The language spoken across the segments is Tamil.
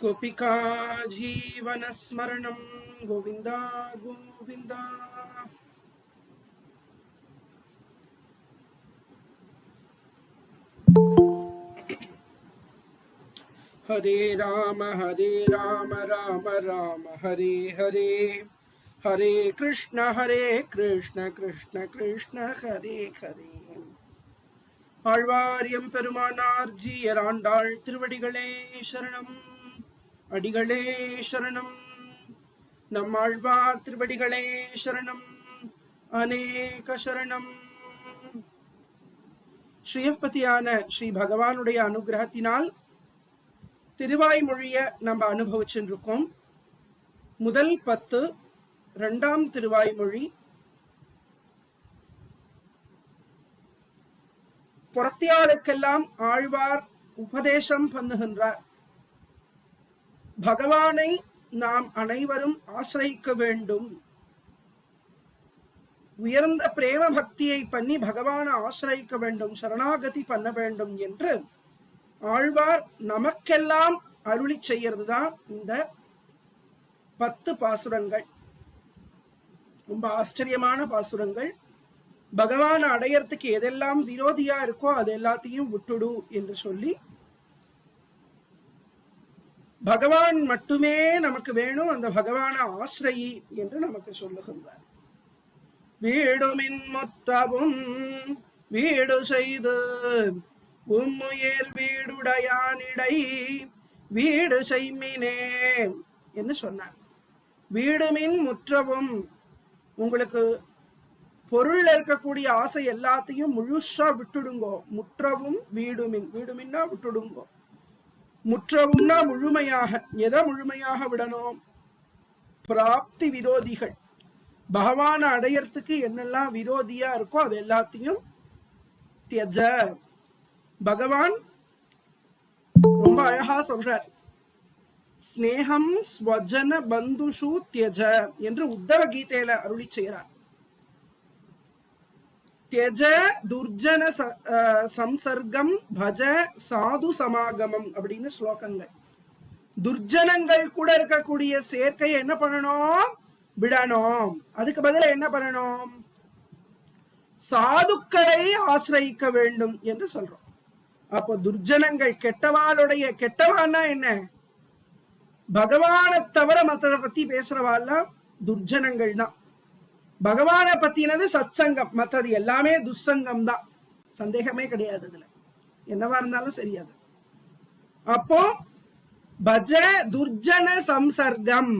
गोपिका जीवनस्मरणं गोविन्दा गोविन्दा। हरे राम राम राम हरे हरे, हरे कृष्ण कृष्ण कृष्ण हरे हरे। ஆழ்வாரியம் பெருமானார் ஜீயராண்டாள் திருவடிகளே சரணம், அடிகளே சரணம். நம்மாழ்வார் திருவடிகளே சரணம், அநேக சரணம். ஸ்ரீயப்பதியான ஸ்ரீ பகவானுடைய அனுகிரகத்தினால் திருவாய்மொழிய நம்ம அனுபவிச்சுருக்கோம். முதல் 10 2ஆம் திருவாய்மொழி. புறத்தியாளுக்கெல்லாம் ஆழ்வார் உபதேசம் பண்ணுகின்றார். பகவானை நாம் அனைவரும் ஆசிரியிக்க வேண்டும், உயர்ந்த பிரேம பக்தியை பண்ணி பகவானை ஆசிரியிக்க வேண்டும், சரணாகதி பண்ண வேண்டும் என்று ஆழ்வார் நமக்கெல்லாம் அருளி செய்யறதுதான் இந்த 10 பாசுரங்கள். ரொம்ப ஆச்சரியமான பாசுரங்கள். பகவான் அடையறதுக்கு எதெல்லாம் விரோதியா இருக்கோ அது எல்லாத்தையும் விட்டுடு என்று சொல்லி, பகவான் மட்டுமே நமக்கு வேணும், அந்த பகவான ஆசிரியை என்று நமக்கு சொல்லுகின்றார். வீடுமின் மொத்தவும் வீடு செய்து உம்முயர் வீடுடையானிடை வீடு செய்மினே என்று சொன்னார். வீடுமின் முற்றவும், உங்களுக்கு பொருள் இருக்கக்கூடிய ஆசை எல்லாத்தையும் முழுசா விட்டுடுங்கோ. முற்றவும் வீடுமின், வீடுமின்னா விட்டுடுங்கோ. முற்றவும்னா முழுமையாக. எதை முழுமையாக விடணும்? பிராப்தி விரோதிகள், பகவான அடையறதுக்கு என்னெல்லாம் விரோதியா இருக்கோ அது எல்லாத்தையும் தியஜ. பகவான் ரொம்ப அழகா சொல்றார், ஸ்நேகம் ஸ்வஜன பந்துஷு தியஜ என்று உத்தவ கீதையில அருளி செய்கிறார். தியஜ துர்ஜன சம்சர்க்கம் பஜ சாது சமாகமம் அப்படின்னு ஸ்லோகங்கள். துர்ஜனங்கள் கூட இருக்கக்கூடிய சேர்க்கையை என்ன பண்ணணும்? விடணும். அதுக்கு பதிலா என்ன பண்ணணும்? சாதுக்களை ஆசிரியிக்க வேண்டும் என்று சொல்றோம். அப்போ துர்ஜனங்கள், கெட்டவாளுடைய, கெட்டவான்னா என்ன? பகவானை தவிர மத்ததை பத்தி பேசுறவாள்லாம் துர்ஜனங்கள் தான். பகவானை பத்தினது சத்சங்கம், மற்றது எல்லாமே துர்சங்கம் தான், சந்தேகமே கிடையாது. இதுல என்னவா இருந்தாலும் சரியாது. அப்போ பஜ துர்ஜன சம்சர்க்கம்,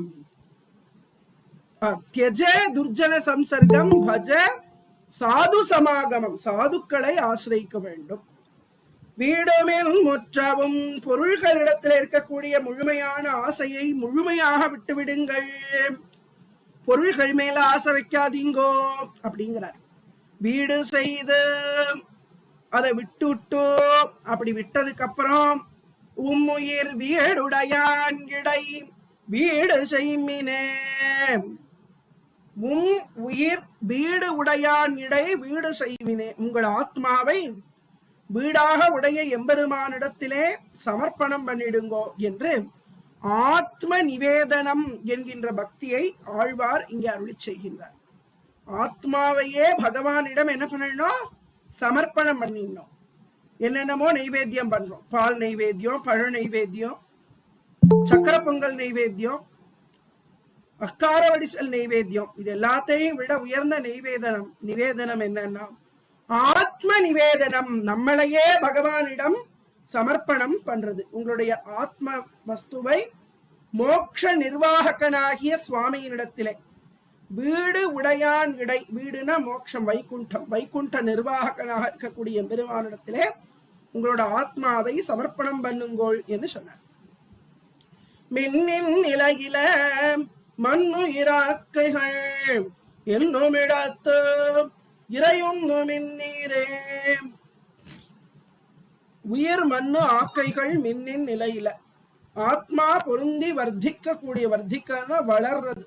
தியஜ துர்ஜன சம்சர்க்கம் பஜ சாது சமாகமம், சாதுக்களை ஆசிரியிக்க வேண்டும். வீடுமேல் முற்றவும், பொருள்களிடத்தில் இருக்கக்கூடிய முழுமையான ஆசையை முழுமையாக விட்டுவிடுங்கள். பொருள்கள் மேல ஆசை வைக்காதீங்கோ அப்படிங்கிறார். வீடு செய்து அதை விட்டுட்டோ, அப்படி விட்டதுக்கு அப்புறம் உம்முயிர் வீடுடையான் இடை வீடு செய்மினே. உம் உயிர் வீடு உடையான் இடை வீடு செய்வினே, உங்கள் ஆத்மாவை வீடாக உடைய எம்பெருமானிடத்திலே சமர்ப்பணம் பண்ணிடுங்கோ என்று ஆத்ம நிவேதனம் என்கின்ற பக்தியை ஆழ்வார் இங்கே அருளி செய்கின்றார். ஆத்மாவையே பகவானிடம் என்ன பண்ணணும்? சமர்ப்பணம் பண்ணிடணும். என்னென்னமோ நைவேத்தியம் பண்றோம். பால் நைவேத்தியம், பழ நைவேத்தியம், சக்கர பொங்கல் நைவேத்தியம், அக்கார வடிசல் நைவேத்தியம், இது எல்லாத்தையும் விட உயர்ந்த நிவேதனம் என்னன்னா ஆத்ம நிவேதனம். நம்மளையே பகவானிடம் சமர்ப்பணம் பண்றது. உங்களுடைய ஆத்ம வஸ்துவை மோட்ச நிர்வாகனாகிய சுவாமியினிடத்திலே, வீடு உடையான் இடை, வீடுனா மோட்சம், வைகுண்டம், வைகுண்ட நிர்வாகனாக இருக்கக்கூடிய பெருமானிடத்திலே உங்களோட ஆத்மாவை சமர்ப்பணம் பண்ணுங்கோள் என்று சொன்னார். மின்னின் நிலையில மண்ணுயிராக்கைகள் என்னும் இடத்து இறையும் மின்னீரே. உயிர் மண்ணு ஆக்கைகள் மின்னின் நிலையில, ஆத்மா பொருந்தி வர்த்திக்க கூடிய, வர்த்திக்கன்னா வளர்றது,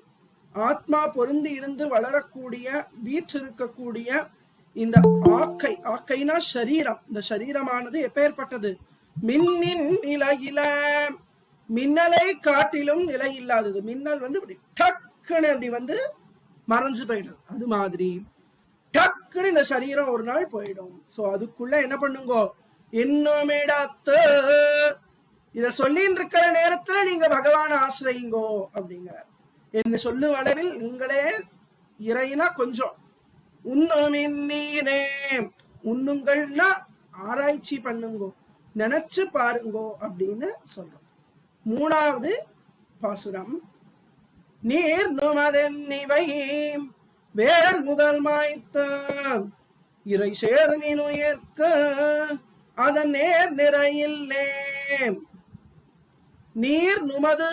ஆத்மா பொருந்தி இருந்து வளரக்கூடிய, வீற்றிருக்கக்கூடிய இந்த ஆக்கை, ஆக்கைனா சரீரம். இந்த சரீரமானது எப்பேற்பட்டது? மின்னின் நிலையில, மின்னலை காட்டிலும் நிலை இல்லாதது. மின்னல் இப்படி டக்குன்னு அப்படி மறைஞ்சு போயிடுது. அது மாதிரி டக்குன்னு இந்த சரீரம் ஒரு நாள் போயிடும். சோ அதுக்குள்ள என்ன பண்ணுங்கோ, இன்னுமிடத்து இத சொல்லின்னு இருக்கிற நேரத்துல நீங்க பகவான ஆசிரியுங்கோ அப்படிங்கிறார். என்ன சொல்லும் அளவில் நீங்களே இறைனா கொஞ்சம் உண்ணுமின்னீரே, உண்ணுங்கள்னா ஆராய்ச்சி பண்ணுங்கோ, நினைச்சு பாருங்கோ அப்படின்னு சொல்றோம். மூணாவது பாசுரம், நீர் நுமதென்னிவை வேர் முதல் மாய்த்த இறை சேர்மினுயர்க்க அதன் நேர் நிறையில்லே. நீர் நுமது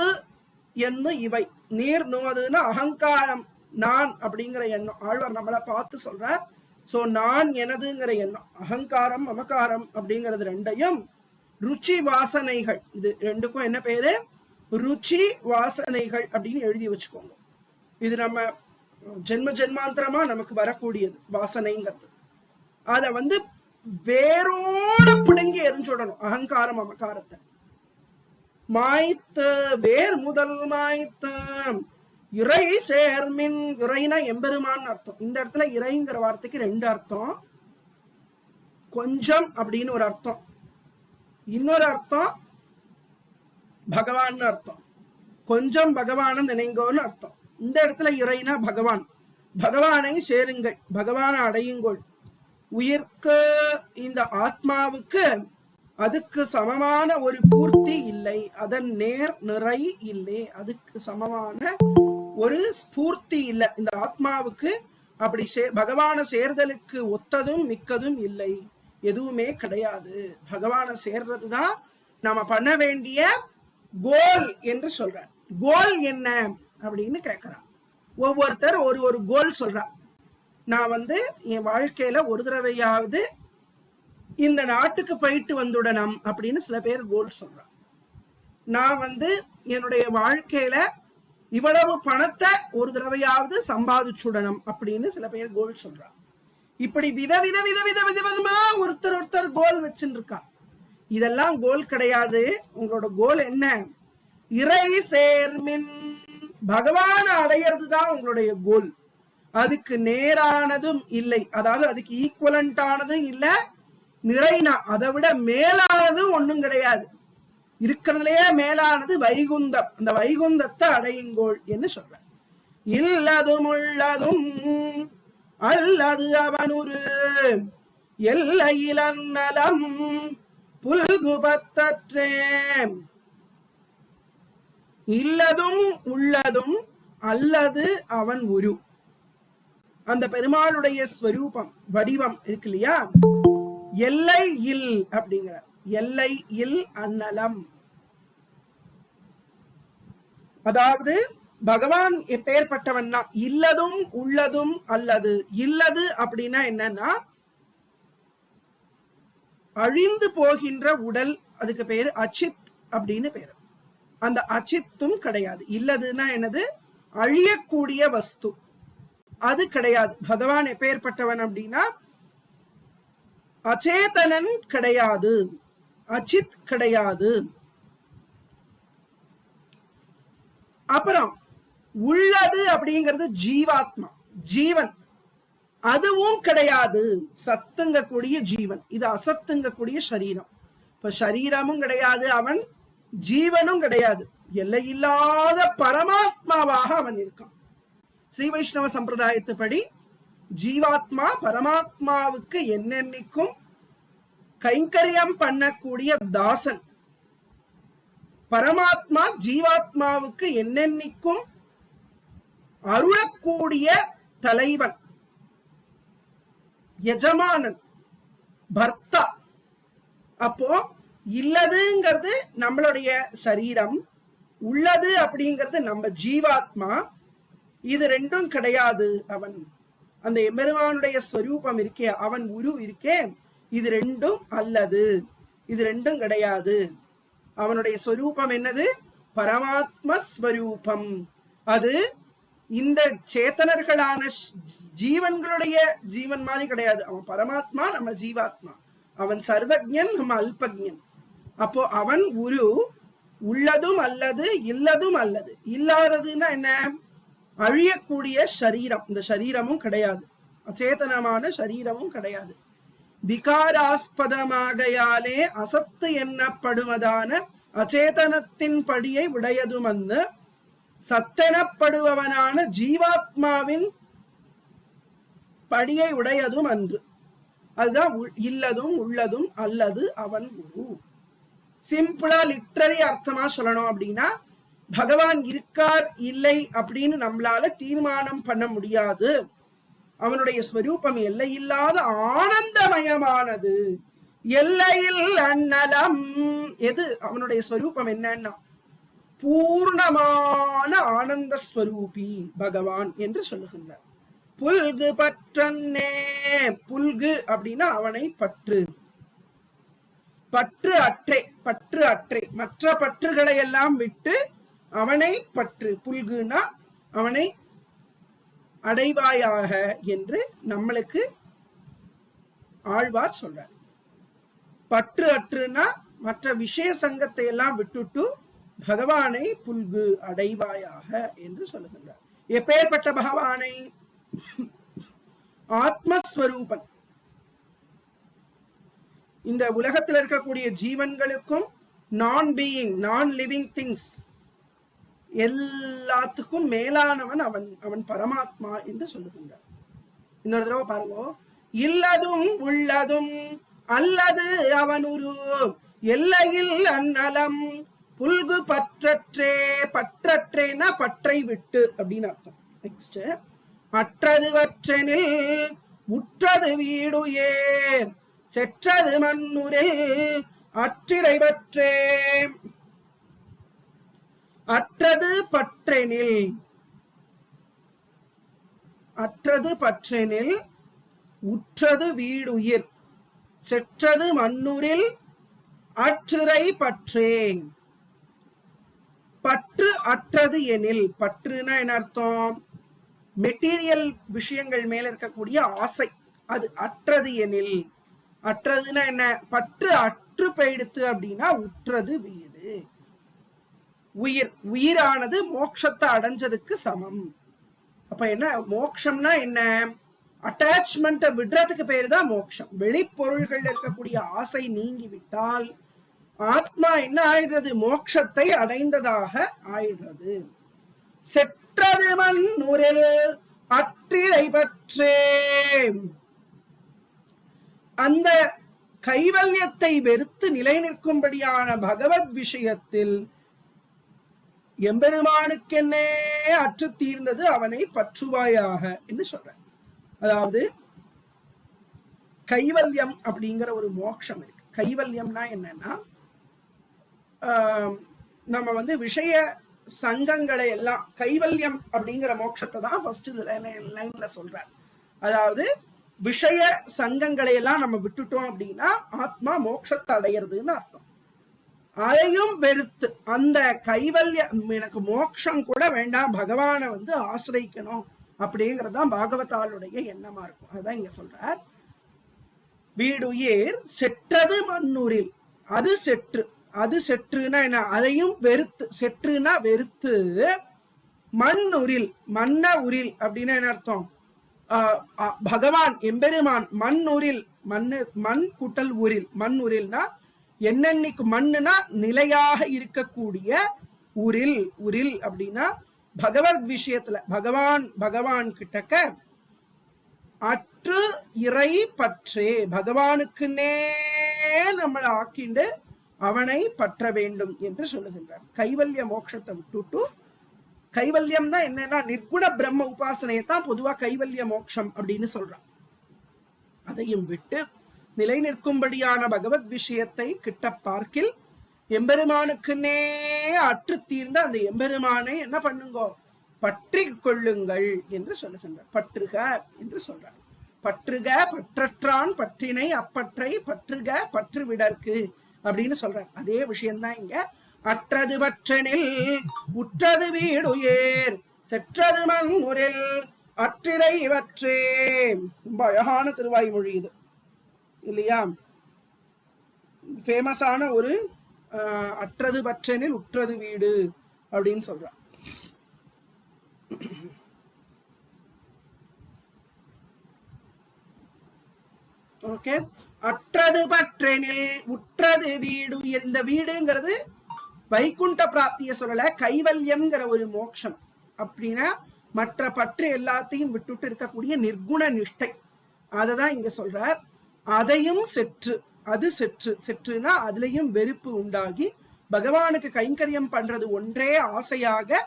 என்ன இவை, நீர் நுமதுன்னா அகங்காரம், நான் அப்படிங்கிற எண்ணம். ஆழ்வார் நம்மளை பார்த்து சொல்றார். சோ நான் எனதுங்கிற எண்ணம், அகங்காரம் மமகாரம் அப்படிங்கிறது ரெண்டையும், ருச்சி வாசனைகள், இது ரெண்டுக்கும் என்ன பேரு, ருச்சி வாசனைகள் அப்படின்னு எழுதி வச்சுக்கோங்க. இது நம்ம ஜென்ம ஜென்மாந்தரமா நமக்கு வரக்கூடியது வாசனைங்கிறது. அத வேரோட பிடுங்கி எரிஞ்சுடணும் அகங்காரம் மமகாரத்தை. மாய்த்த வேர் முதல் மாய்த்த இறை சேர்மின், இறைனா எம்பெருமான் அர்த்தம். இந்த இடத்துல இறைங்கிற வார்த்தைக்கு ரெண்டு அர்த்தம். கொஞ்சம் அப்படின்னு ஒரு அர்த்தம், இன்னொரு அர்த்தம் பகவான் அர்த்தம். கொஞ்சம் பகவான நினைங்கோன்னு அர்த்தம். இந்த இடத்துல இறைனா பகவான், பகவானை சேருங்கள், பகவானை அடையுங்கள். உயிர்க்கு இந்த ஆத்மாவுக்கு அதுக்கு சமமான ஒரு பூர்த்தி இல்லை, அதன் நேர் நிறை இல்லை, அதுக்கு சமமான ஒரு ஸ்பூர்த்தி இல்லை இந்த ஆத்மாவுக்கு. அப்படி பகவான சேர்தலுக்கு ஒத்ததும் மிக்கதும் இல்லை, எதுவுமே கிடையாது. பகவான சேர்றதுதான் நாம பண்ண வேண்டிய கோல் என்று சொல்ற. கோல் என்ன அப்படின்னு கேட்கிறான். ஒவ்வொருத்தர் ஒரு கோல் சொல்றான். நான் என் வாழ்க்கையில ஒரு தடவையாவது இந்த நாட்டுக்கு போயிட்டு வந்துடணும் அப்படின்னு சில பேர் கோல் சொல்றான். நான் என்னுடைய வாழ்க்கையில இவ்வளவு பணத்தை ஒரு தடவையாவது சம்பாதிச்சுடணும் அப்படின்னு சில பேர் கோல் சொல்றான். இப்படி விதவிதமா ஒருத்தர் கோல் வச்சுட்டு இருக்கா. இதெல்லாம் கோல் கிடையாது. உங்களோட கோல் என்ன, இறை சேர்மின், பகவான அடையிறதுதான் உங்களுடைய கோல். அதுக்கு நேரானதும் இல்லை, அதாவது அதுக்கு ஈக்குவலண்டானதும் இல்ல, நிறைனா அதை விட மேலானதும் ஒண்ணும் கிடையாது. இருக்கிறதுலயே மேலானது வைகுந்தம். அந்த வைகுந்தத்தை அடையுங்கோள் என்று சொல்ற. இல்லதும் உள்ளதும் அல்லது அவனுரு எல்லையிலன்னலம் புல்குபத்தற்றே. இல்லதும் உள்ளதும் அல்லது அவன் உரு, அந்த பெருமாளுடைய ஸ்வரூபம் வடிவம் இருக்கு இல்லையா, எல்லை இல் அப்படிங்கிற, எல்லை இல் அன்னலம். அதாவது பகவான் எப்பேற்பட்டவன்னா இல்லதும் உள்ளதும் அல்லது. இல்லது அப்படின்னா என்னன்னா அழிந்து போகின்ற உடல், அதுக்கு பேரு அச்சித் அப்படின்னு பேரு. அந்த அச்சித்தும் கிடையாது. இல்லதுன்னா என்னது, அழியக்கூடிய வஸ்து, அது கிடையாது. பகவான் எப்பேற்பட்டவன் அப்படின்னா அச்சேதனன் கிடையாது, அச்சித் கிடையாது. அப்புறம் உள்ளது அப்படிங்கிறது ஜீவாத்மா, ஜீவன், அதுவும் கிடையாது. சத்துங்கக்கூடிய ஜீவன், இது அசத்துங்கக்கூடிய சரீரம். இப்ப சரீரமும் கிடையாது, அவன் ஜீவனும் கிடையாது, எல்லையில்லாத பரமாத்மாவாக அவன் இருக்கான். ஸ்ரீ வைஷ்ணவ சம்பிரதாயத்துப்படி ஜீவாத்மா பரமாத்மாவுக்கு என்னென்னைக்கும் கைங்கரியம் பண்ணக்கூடிய தாசன், பரமாத்மா ஜீவாத்மாவுக்கு என்னென்னைக்கும் அருளக்கூடிய தலைவன், எஜமானன், பர்த்தா. அப்போ இல்லதுங்கிறது நம்மளுடைய சரீரம், உள்ளது அப்படிங்கிறது நம்ம ஜீவாத்மா. இது ரெண்டும் கிடையாது. அவன் அந்த எம்பெருமானுடைய ஸ்வரூபம் இருக்கே, அவன் உரு இருக்கே, இது ரெண்டும் அல்லது, இது ரெண்டும் கிடையாது. அவனுடைய ஸ்வரூபம் என்னது, பரமாத்ம ஸ்வரூபம். அது இந்த சேத்தனர்களான ஜீவன்களுடைய ஜீவன் மாதிரி கிடையாது. அவன் பரமாத்மா, நம்ம ஜீவாத்மா. அவன் சர்வஜன், நம்ம அல்பஜன். அப்போ அவன் உரு, உள்ளதும் அல்லது இல்லதும் அல்லது. இல்லாததுன்னா என்ன? அழியக்கூடிய சரீரம், இந்த சரீரமும் கிடையாது, அச்சேதனமான சரீரமும் கிடையாது. விகாராஸ்பதமாகையாலே அசத்து எண்ணப்படுவதான அச்சேதனத்தின் படியை உடையதும் அந்த சத்தெனப்படுபவனான ஜீவாத்மாவின் படியை உடையதும் அன்று. அதுதான் இல்லதும் உள்ளதும் அல்லது அவன் குரு. சிம்பிளா லிட்டரரி அர்த்தமா சொல்லணும் அப்படின்னா, பகவான் இருக்கார் இல்லை அப்படின்னு நம்மளால தீர்மானம் பண்ண முடியாது. அவனுடைய ஸ்வரூபம் எல்லையில்லாத ஆனந்தமயமானது, எல்லையில் அண்ணலம். எது அவனுடைய ஸ்வரூபம்? என்னன்னா பூர்ணமான ஆனந்த ஸ்வரூபி பகவான் என்று சொல்லுகின்றார். புல்கு பற்றன்னே, புல்கு அப்படின்னா அவனை பற்று, பற்று அற்றே, பற்று அற்றே, மற்ற பற்றுகளை எல்லாம் விட்டு அவனை பற்று. புல்குனா அவனை அடைவாயாக என்று நம்மளுக்கு ஆழ்வார் சொல்றார். பற்று அற்றுனா மற்ற விஷய சங்கத்தை எல்லாம் விட்டுட்டு பகவானை புல்கு அடைவாயாக என்று சொல்லுகின்றார். எப்பேற்பட்ட பகவானை? ஆத்மஸ்வரூபன். இந்த உலகத்தில் இருக்கக்கூடிய ஜீவன்களுக்கும் நான் பீயிங், நான் லிவிங் திங்ஸ் எல்லாத்துக்கும் மேலானவன் அவன், அவன் பரமாத்மா என்று சொல்லுகின்றார். இன்னொரு தடவை பாருங்க. இல்லதும் உள்ளதும் அல்லது அவன் உரு எல்லையில் அந்நலம் புல்கு பற்றற்றே. பற்றற்றேனா பற்றை விட்டு அப்படின்னு அர்த்தம். நெக்ஸ்ட், அற்றது வற்றெனில் உற்றது வீடுயே செற்றது மண்ணுரில் அற்றிரை பற்றே. அற்றது பற்றெனில், அற்றது பற்றெனில் உற்றது வீடுயிர் செற்றது மண்ணுரில் அற்றிரை பற்றே. பற்று அற்றது எனில், பற்றுனா என்ன அர்த்தம்? மெட்டீரியல் விஷயங்கள் மேல இருக்கக்கூடிய ஆசை, அது அற்றது எனில். அற்றதுன்னா என்ன? பற்று அற்று போயிடுத்து அப்படின்னா உற்றது வீடு. உயிர், உயிரானது மோட்சத்தை அடைஞ்சதுக்கு சமம். அப்ப என்ன மோட்சம்னா என்ன? அட்டாச்மெண்ட்டை விடுறதுக்கு பேரு தான் மோட்சம். வெளிப்பொருள்கள் இருக்கக்கூடிய ஆசை நீங்கி விட்டால் ஆத்மா என்ன ஆயிடுறது? மோட்சத்தை அடைந்ததாக ஆயிடுறது. செற்றது மண்ணுரில் அற்றிரை பற்றே. அந்த கைவல்யத்தை வெறுத்து நிலை நிற்கும்படியான பகவத் விஷயத்தில் எம்பெருமானுக்கென்னே அற்று தீர்ந்தது, அவனை பற்றுவாயாக என்று சொல்ற. அதாவது கைவல்யம் அப்படிங்கிற ஒரு மோட்சம் இருக்கு. கைவல்யம்னா என்னன்னா, நம்ம விஷய சங்கங்களை எல்லாம், கைவல்யம் அப்படிங்கிற மோட்சத்தை தான் ஃபர்ஸ்ட் லைன்ல சொல்றார். அதாவது விஷய சங்கங்களை எல்லாம் நம்ம விட்டுட்டோம் அப்படின்னா ஆத்மா மோட்சத்தை அடையிறதுன்னு அர்த்தம். அதையும் வெறுத்து அந்த கைவல்யம், எனக்கு மோட்சம் கூட வேண்டாம், பகவானை ஆசிரிக்கணும் அப்படிங்கறதுதான் பாகவதாளுடைய எண்ணமா இருக்கும். அதுதான் இங்க சொல்றார். வீடுயிர் செற்றது மண்ணூரில், அது செற்று, அது செற்றுனா என்ன? அதையும் வெறுத்து, செற்றுனா வெறுத்து, மண்ணுரில், மன்ன உரில் அப்படின்னா என்ன அர்த்தம்? பகவான் எம்பெருமான் மண்ணுரில், மண் கூட்டல் உரில், மண் உரில்னா என்னன்னைக்கு மண்ணுனா நிலையாக இருக்கக்கூடிய உரில். உரில் அப்படின்னா பகவத் விஷயத்துல பகவான் கிட்டக்க அற்று இறை பற்றே, பகவானுக்குன்னே நம்மளை ஆக்கிண்டு அவனை பற்ற வேண்டும் என்று சொல்லுகின்றார். கைவல்ய மோட்சத்தை விட்டுட்டு, கைவல்யம்னா என்னன்னா நிர்குண பிரம்ம உபாசனையை தான் பொதுவா கைவல்ய மோட்சம் அப்படின்னு சொல்றான். அதையும் விட்டு நிலை நிற்கும்படியான பகவத் விஷயத்தை கிட்ட பார்க்கில் எம்பெருமானுக்குன்னே அற்று தீர்ந்த அந்த எம்பெருமானை என்ன பண்ணுங்கோ? பற்றி கொள்ளுங்கள் என்று சொல்லுகின்றார். பற்றுக என்று சொல்றார். பற்றுக பற்றற்றான் பற்றினை அப்பற்றை பற்றுக பற்று விடற்கு அப்படின்னு சொல்றார். அதே விஷயம்தான் இங்க. அற்றது பற்றனில் உற்றது வீடுயேர் செற்றது மண்முரில் அற்றிரை வற்றே. ரொம்ப அழகான திருவாய்மொழி இது இல்லையா? ஃபேமஸான ஒரு அற்றது பற்றெனில் உற்றது வீடு அப்படின்னு சொல்றார். ஓகே, அற்றது பற்றெனில் உற்றது வீடு. இந்த வீடுங்கிறது வைகுண்ட பிராப்திய சொல்லல, கைவல்யம்ங்கிற ஒரு மோட்சம். அப்படின்னா மற்ற பற்று எல்லாத்தையும் விட்டுட்டு இருக்கக்கூடிய நிர்குண நிஷ்டை, அததான் இங்க சொல்றார். அதையும் செற்று, அது செற்று, செற்றுனா அதுலயும் வெறுப்பு உண்டாகி பகவானுக்கு கைங்கரியம் பண்றது ஒன்றே ஆசையாக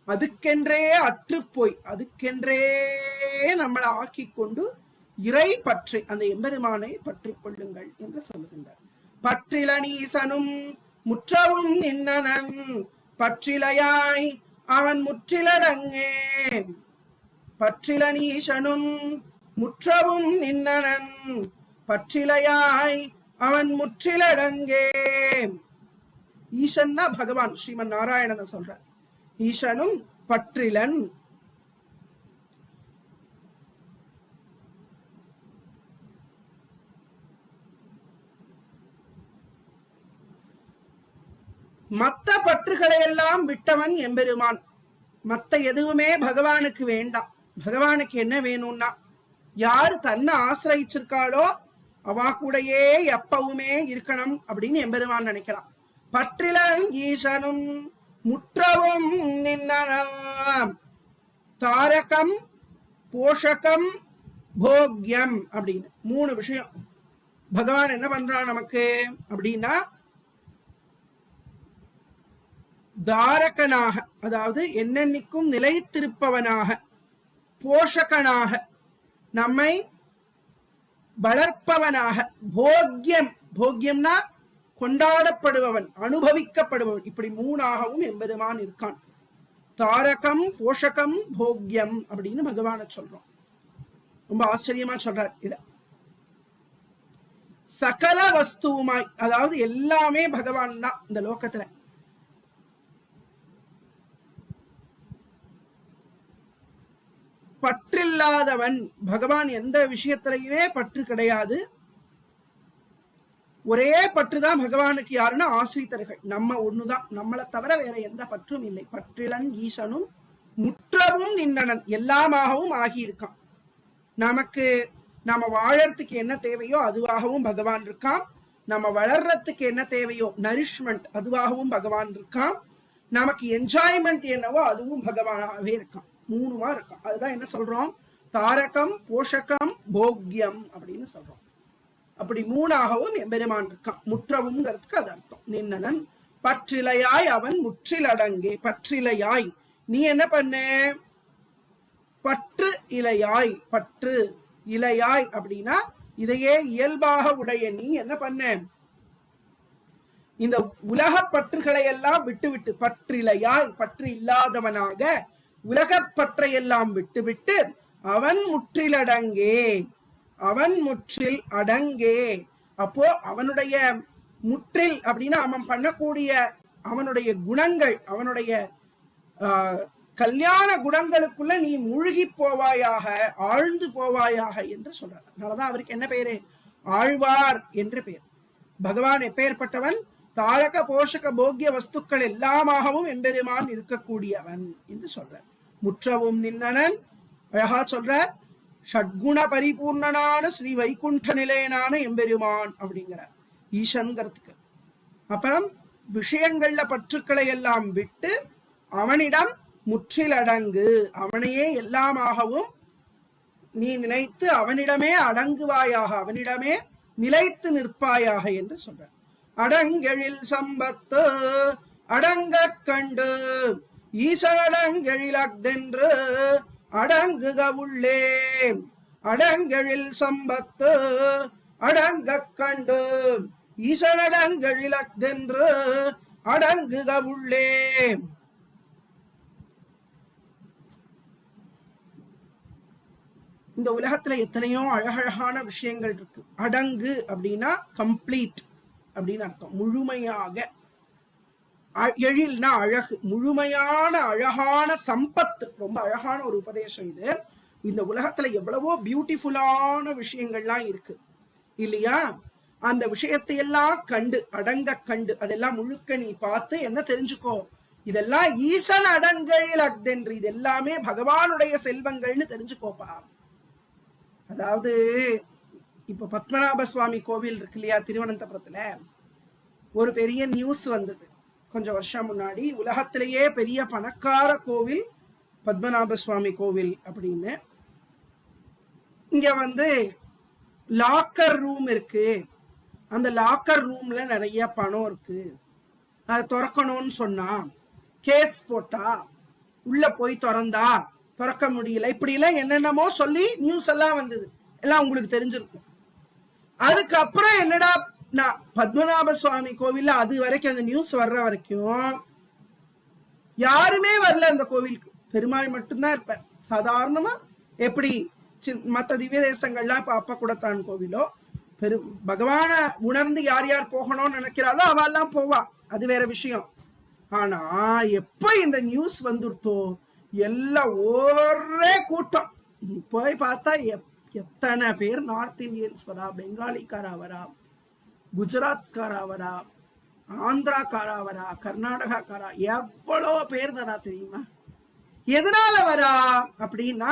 அதுக்கென்றே அற்று போய் அதுக்கென்றே நம்மளை ஆக்கி கொண்டு இறை பற்றி அந்த எம்பெருமானை பற்றி கொள்ளுங்கள் என்று சொல்லுகின்றார். பற்றில நீசனும் முற்றவும் நின்னனன் பற்றிலையாய் அவன் முற்றிலடங்கே. பற்றில நீசனும் முற்றவும் நின்னனன் பற்றிலையாய் அவன் முற்றிலடங்கே. ஈசன்னா பகவான் ஸ்ரீமன் நாராயணனை சொல்ற. ஈசனும் பற்றிலன், மத்த பற்றுகளை எல்லாம் விட்டவன் எம்பெருமான். மத்த எதுவுமே பகவானுக்கு வேண்டாம். பகவானுக்கு என்ன வேணும்னா, யாரு தன்னை ஆசிரிச்சிருக்காளோ அவா கூடயே எப்பவுமே இருக்கணும் அப்படின்னு எம்பெருமான் நினைக்கிறான். பற்றிலன் ஈசனும் முற்றவும் நின்னனம் தாரகம் போஷகம் போக்யம் அப்படின்னு 3 விஷயம். பகவான் என்ன பண்றான் நமக்கு அப்படின்னா, தாரகனாக, அதாவது என்னென்னைக்கும் நிலைத்திருப்பவனாக, போஷகனாக, நம்மை வளர்ப்பவனாக, போக்யம், போக்யம்னா கொண்டாடப்படுபவன், அனுபவிக்கப்படுபவன், இப்படி 3ஆகவும் எம்பெருமான் இருக்கான். தாரகம் போஷகம் போக்யம் அப்படின்னு பகவான சொல்றோம். ரொம்ப ஆச்சரியமா சொல்றார் இத. சகல வஸ்துவுமாய், அதாவது எல்லாமே பகவான் தான் இந்த லோகத்துல. பற்றில்லாதவன், பகவான் எந்த விஷயத்திலையுமே பற்று கிடையாது. ஒரே பற்றுதான் பகவானுக்கு யாருன்னா ஆசிரித்தர்கள், நம்ம ஒண்ணுதான், நம்மளை தவிர வேற எந்த பற்றும் இல்லை. பற்றிலன் ஈசனும் முற்றவும் நின்னனன், எல்லாமாகவும் ஆகியிருக்கான். நமக்கு நம்ம வாழறதுக்கு என்ன தேவையோ அதுவாகவும் பகவான் இருக்கான். நம்ம வளர்றதுக்கு என்ன தேவையோ நரிஷ்மெண்ட் அதுவாகவும் பகவான் இருக்கான். நமக்கு என்ஜாய்மெண்ட் என்னவோ அதுவும் பகவானாகவே இருக்கான். 3வா இருக்கான். அதுதான் என்ன சொல்றோம், தாரகம் போஷகம் போக்யம் அப்படின்னு சொல்றோம். அப்படி 3ஆகவும் எம்பெருமான் இருக்கான். முற்றவும்ங்கிறதுக்கு அது அர்த்தம். நின்னனன் பற்றிலையாய் அவன் முற்றிலடங்கே. பற்றிலையாய் நீ என்ன பண்ண, பற்று இலையாய், பற்று இலையாய் அப்படின்னா இதையே இயல்பாக உடைய நீ என்ன பண்ண, இந்த உலக பற்றுகளை எல்லாம் விட்டுவிட்டு, பற்றிலையாய் பற்று இல்லாதவனாக உலகப் பற்றையெல்லாம் விட்டுவிட்டு அவன் முற்றிலடங்கே, அவன் முற்றில் அடங்கே. அப்போ அவனுடைய முற்றில் அப்படின்னா அவன் பண்ணக்கூடிய அவனுடைய குணங்கள், அவனுடைய கல்யாண குணங்களுக்குள்ள நீ மூழ்கி போவாயாக, ஆழ்ந்து போவாயாக என்று சொல்றார். அதனாலதான் அவருக்கு என்ன பேரு, ஆழ்வார் என்று பெயர். பகவான் எப்பேற்பட்டவன், தாரக போஷக போக்கிய வஸ்துக்கள் எல்லாமாகவும் எம்பெருமான் இருக்கக்கூடியவன் என்று சொல்றார். முற்றவும் நின்னனன் அழகா சொல்றார். ஷட்குண பரிபூர்ணனான ஸ்ரீ வைகுண்ட நிலையனான எம்பெருமான் அப்படிங்கிறார் ஈசன்கிறதுக்கு. அப்புறம் விஷயங்கள்ல பற்றுக்களை எல்லாம் விட்டு அவனிடம் முற்றிலடங்கு, அவனையே எல்லாமாகவும் நீ நினைத்து அவனிடமே அடங்குவாயாக, அவனிடமே நிலைத்து நிற்பாயாக என்று சொல்ற. அடங்கெழில் சம்பத்து அடங்க கண்டு ஈசனடங்கெழில் அஃதென்று அடங்குக உள்ளே. அடங்கெழில் சம்பத்து அடங்க கண்டு ஈசனடங்கெழில் அஃதென்று அடங்குக உள்ளே. இந்த உலகத்துல எத்தனையோ அழகழகான விஷயங்கள் இருக்கு. அடங்கு அப்படின்னா கம்ப்ளீட் அப்படின்னு அர்த்தம், முழுமையாக. எழில்னா அழகு, முழுமையான அழகான சம்பத்து. ரொம்ப அழகான ஒரு உபதேசம் இது. இந்த உலகத்துல எவ்வளவோ பியூட்டிஃபுல்லான விஷயங்கள்லாம் இருக்கு இல்லையா? அந்த விஷயத்தை எல்லாம் கண்டு அடங்க கண்டு அதெல்லாம் முழுக்க நீ பார்த்து என்ன தெரிஞ்சுக்கோ, இதெல்லாம் ஈசன் அடங்கழில் அக்தென்று, இது எல்லாமே பகவானுடைய செல்வங்கள்னு தெரிஞ்சுக்கோப்பா. அதாவது இப்ப பத்மநாப சுவாமி கோவில் இருக்கு இல்லையா திருவனந்தபுரத்துல, ஒரு பெரிய நியூஸ் வந்தது கொஞ்சம் வருஷம் முன்னாடி. உலகத்திலேயே பெரிய பணக்கார கோவில் பத்மநாப சுவாமி கோவில் அப்படின்னு. இங்க லாக்கர் ரூம் இருக்கு, அந்த லாக்கர் ரூம்ல நிறைய பணம் இருக்கு, அதை திறக்கணும்னு சொன்னா கேஸ் போட்டா உள்ள போய் திறந்தா திறக்க முடியல, இப்படி எல்லாம் என்னென்னமோ சொல்லி நியூஸ் எல்லாம் வந்தது, எல்லாம் உங்களுக்கு தெரிஞ்சிருக்கும். அதுக்கப்புறம் என்னடா, நான் பத்மநாப சுவாமி கோவில்ல அது வரைக்கும் அந்த நியூஸ் வர்ற வரைக்கும் யாருமே வரல அந்த கோவிலுக்கு, பெருமாள் மட்டும்தான் இருப்பார் சாதாரணமா. எப்படி மற்ற திவ்ய தேசங்கள்லாம் இப்ப அப்ப கூடத்தான் கோவிலோ பகவான உணர்ந்து யார் யார் போகணும்னு நினைக்கிறாளோ அவெல்லாம் போவா, அது வேற விஷயம். ஆனா எப்ப இந்த நியூஸ் வந்துருத்தோ எல்லாம் ஒரே கூட்டம். போய் பார்த்தா எத்தனை பேர் நார்த் இந்தியன்ஸ் வரா, பெங்காலிக்காரா வரா, குஜராத்காரா வரா, ஆந்திராக்காரா வரா, கர்நாடகாக்காரா, எவ்வளோ பேர் வரா தெரியுமா? எதனால வரா அப்படின்னா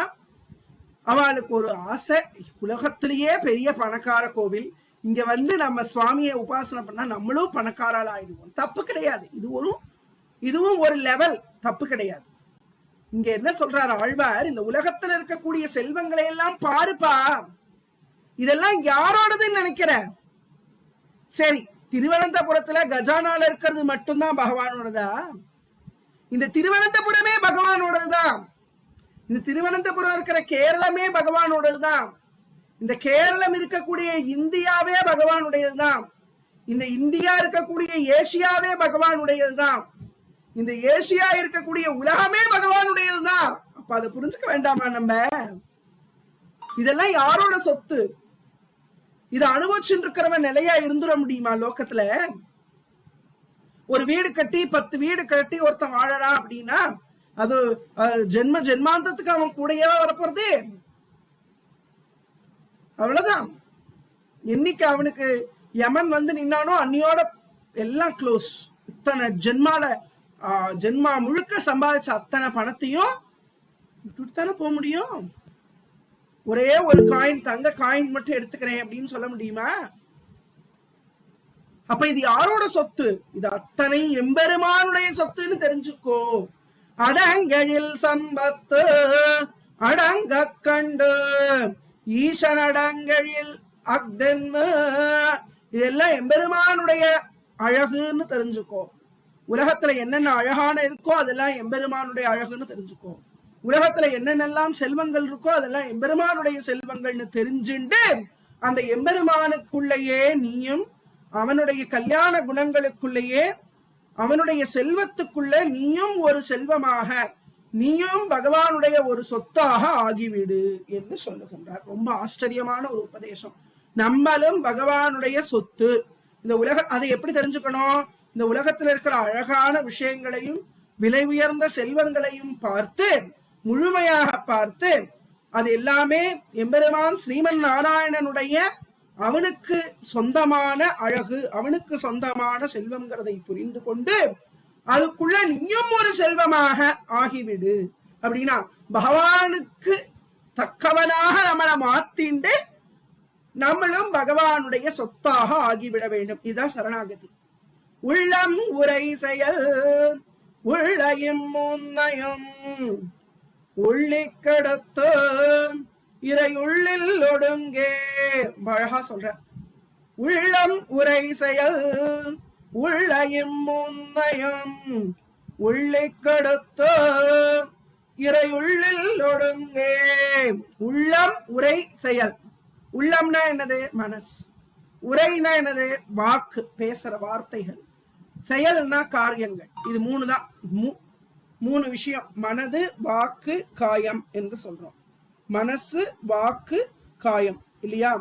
அவளுக்கு ஒரு ஆசை, உலகத்திலேயே பெரிய பணக்கார கோவில், இங்க நம்ம சுவாமியை உபாசனை பண்ணா நம்மளும் பணக்காரால் ஆயிடுவோம். தப்பு கிடையாது, இதுவும் ஒரு லெவல், தப்பு கிடையாது. இங்க என்ன சொல்றாரு ஆழ்வார், இந்த உலகத்துல இருக்கக்கூடிய செல்வங்களை எல்லாம் பாருப்பா, இதெல்லாம் யாரோடதுன்னு நினைக்கிற? சரி, திருவனந்தபுரத்துல கஜானால இருக்கிறது மட்டும்தான் பகவானோடதா? இந்த திருவனந்தபுரமே பகவானோடதுதான். இந்த திருவனந்தபுரம் இருக்கிற கேரளமே பகவானோடதுதான். இந்த கேரளம் இருக்கக்கூடிய இந்தியாவே பகவானுடையதுதான். இந்த இந்தியா இருக்கக்கூடிய ஏசியாவே பகவானுடையதுதான். இந்த ஏசியா இருக்கக்கூடிய உலகமே பகவானுடையதுதான். அப்ப அதை புரிஞ்சுக்க வேண்டாமா நம்ம? இதெல்லாம் யாரோட சொத்து? இதை அனுபவிச்சுட்டு இருக்கிறவன் நிலையா இருந்துட முடியுமா லோகத்துல? ஒரு வீடு கட்டி 10 வீடு கட்டி ஒருத்தன் வாழறான் அப்படின்னா அது ஜென்மாந்தத்துக்கு அவன் கூடயே வரப்போறது. அவ்வளவுதான். என்னைக்கு அவனுக்கு யமன் நின்னானோ அன்னியோட எல்லாம் க்ளோஸ். இத்தனை ஜென்மா முழுக்க சம்பாதிச்ச அத்தனை பணத்தையும் விட்டுத்தானே போக முடியும். ஒரே ஒரு காயின், தங்க காயின் மட்டும் எடுத்துக்கிறேன் அப்படின்னு சொல்ல முடியுமா? அப்ப இது யாரோட சொத்து? இது அத்தனை எம்பெருமானுடைய சொத்துன்னு தெரிஞ்சுக்கோ. அடங்கழில் சம்பத்து அடங்க கண்டு ஈசன் அடங்கழில் அக்தென்னு, இதெல்லாம் எம்பெருமானுடைய அழகுன்னு தெரிஞ்சுக்கோ. உலகத்துல என்னென்ன அழகான இருக்கோ அதெல்லாம் எம்பெருமானுடைய அழகுன்னு தெரிஞ்சுக்கோ. உலகத்துல என்னென்னலாம் செல்வங்கள் இருக்கோ அதெல்லாம் எம்பெருமானுடைய செல்வங்கள்னு தெரிஞ்சுண்டு அந்த எம்பெருமானுக்குள்ளேயே நீயும் அவனுடைய கல்யாண குணங்களுக்குள்ளேயே அவனுடைய செல்வத்துக்குள்ள நீயும் ஒரு செல்வமாக, நீயும் பகவானுடைய ஒரு சொத்தாக ஆகிவிடு என்று சொல்லுகின்றார். ரொம்ப ஆச்சரியமான ஒரு உபதேசம். நம்மளும் பகவானுடைய சொத்து. இந்த அதை எப்படி தெரிஞ்சுக்கணும்? இந்த உலகத்துல இருக்கிற அழகான விஷயங்களையும் விலை உயர்ந்த செல்வங்களையும் பார்த்து முழுமையாக பார்த்து அது எல்லாமே எம்பெருமான் ஸ்ரீமன் நாராயணனுடைய அவனுக்கு சொந்தமான அழகு, அவனுக்கு சொந்தமான செல்வம்ங்கிறதை புரிந்து கொண்டு அதுக்குள்ள நீயும் ஒரு செல்வமாக ஆகிவிடு. அப்படின்னா பகவானுக்கு தக்கவனாக நம்மளை மாத்திண்டு நம்மளும் பகவானுடைய சொத்தாக ஆகிவிட வேண்டும். இதுதான் சரணாகதி. உள்ளம் உரை செயல் உள்ளையும் முன்னையும் உள்ளிக்கடத்து இறை உள்ளில் ஒடுங்கே. அழகா சொல்ற. உள்ளம் உரை செயல் உள்ளையும் முன்னையும் உள்ளிக்கடத்து இறை உள்ளில் ஒடுங்கே. உள்ளம் உரை செயல். உள்ளம்னா என்னது? மனசு. உரைனா என்னது? வாக்கு, பேசுற வார்த்தைகள். செயல்னா காரியங்கள். இது 3 தான். 3 விஷயம். மனது, வாக்கு, காயம் என்று சொல்றோம். மனசு, வாக்கு, காயம் இல்லையா?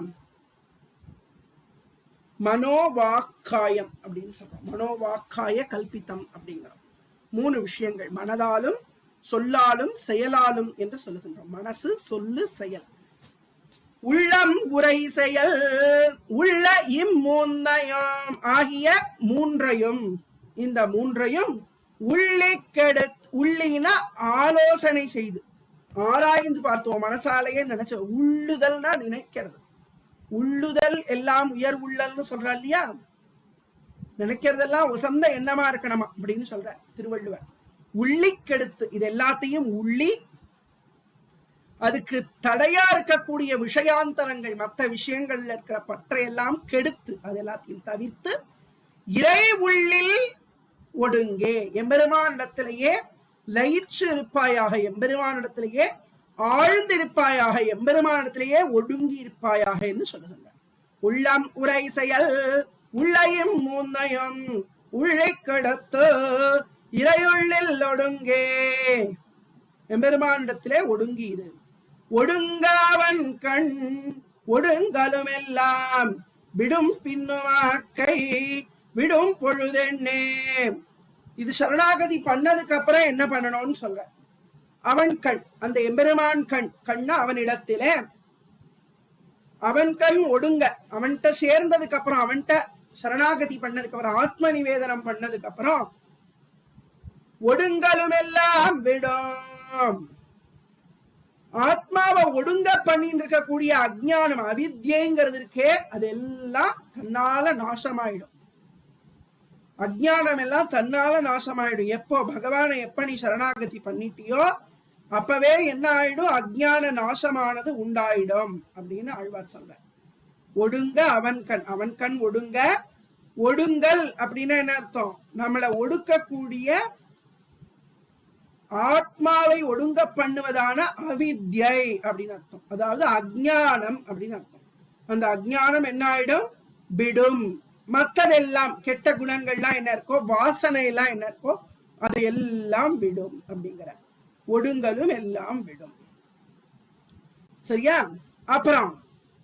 மனோவாக்காயம் அப்படின்னு சொல்றோம். மனோவாக்காய கல்பித்தம் அப்படிங்கிறோம். 3 விஷயங்கள். மனதாலும் சொல்லாலும் செயலாலும் என்று சொல்லுகின்றோம். மனசு, சொல்லு, செயல். உள்ளம் உரை செயல் உள்ள இம்மூன்னையும் ஆகிய மூன்றையும், இந்த மூன்றையும் உள்ளினா ஆலோசனை செய்து ஆராய்ந்து பார்த்தோம். மனசாலேயே நினைச்ச உள்ளுதல்னா நினைக்கிறது. உள்ளுதல் எல்லாம் உயர் உள்ளல்னு சொல்றா இல்லையா? நினைக்கிறதெல்லாம் உசந்த எண்ணமா இருக்கணுமா அப்படின்னு சொல்ற திருவள்ளுவர். உள்ளி கெடுத்து இது எல்லாத்தையும் உள்ளி, அதுக்கு தடையா இருக்கக்கூடிய விஷயாந்தரங்கள் மற்ற விஷயங்கள்ல இருக்கிற பற்றையெல்லாம் கெடுத்து அது எல்லாத்தையும் தவிர்த்து இறை உள்ளில் ஒடுங்கே, எம்பெருமானிடத்திலேயே லயிற்று இருப்பாயாக, எம்பெருமானிடத்திலேயே ஆழ்ந்திருப்பாயாக, எம்பெருமானிடத்திலேயே ஒடுங்கி இருப்பாயாக என்று சொல்லுகின்றார். உள்ளம் உரை செயல் உள்ளையும் மூன்னையும் உள்ளை கடத்து இறையுள்ளில் ஒடுங்கே, எம்பெருமானிடத்திலே ஒடுங்கியிரு. ஒடுங்காவன் கண் ஒடுங்கலும் எல்லாம் விடும் பின்னுமாக்கை விடும் பொழுதென்னே. இது சரணாகதி பண்ணதுக்கு அப்புறம் என்ன பண்ணணும்னு சொல்ற. அவன் கண், அந்த எம்பெருமான் கண்ணா அவனிடத்திலே அவன் கண் ஒடுங்க, அவன்கிட்ட சேர்ந்ததுக்கு அப்புறம், அவன்கிட்ட சரணாகதி பண்ணதுக்கு அப்புறம், ஆத்ம நிவேதனம் பண்ணதுக்கு அப்புறம் ஒடுங்கலும் எல்லாம் விடும். ஆத்மாவை ஒடுங்க பண்ணிட்டு இருக்கக்கூடிய அஜ்ஞானம் அவித்யங்கிறது இருக்கே, அது எல்லாம் தன்னால நாசமாயிடும். அஜ்ஞானம் எல்லாம் தன்னால நாசமாயிடும். எப்போ பகவானை எப்ப நீ சரணாகதி பண்ணிட்டியோ அப்பவே என்ன ஆயிடும்? அஜ்ஞான நாசமானது உண்டாயிடும் அப்படின்னு ஆழ்வார் சொல்ற. ஒடுங்க அவன் கண், அவன் கண் ஒடுங்க. ஒடுங்கல் அப்படின்னா என்ன அர்த்தம்? நம்மளை ஒடுக்கக்கூடிய ஆத்மாவை ஒடுங்க பண்ணுவதான அவித்யை அப்படின்னு அர்த்தம். அதாவது அஜ்ஞானம் அப்படின்னு அர்த்தம். அந்த அஜ்ஞானம் என்ன ஆயிடும்? விடும். மற்றதெல்லாம் கெட்ட குணங்கள்லாம் என்ன இருக்கோ, வாசனை எல்லாம் என்ன இருக்கோ, அதை எல்லாம் விடும் அப்படிங்கிற. ஒடுங்கலும் எல்லாம் விடும். சரியா? அப்புறம்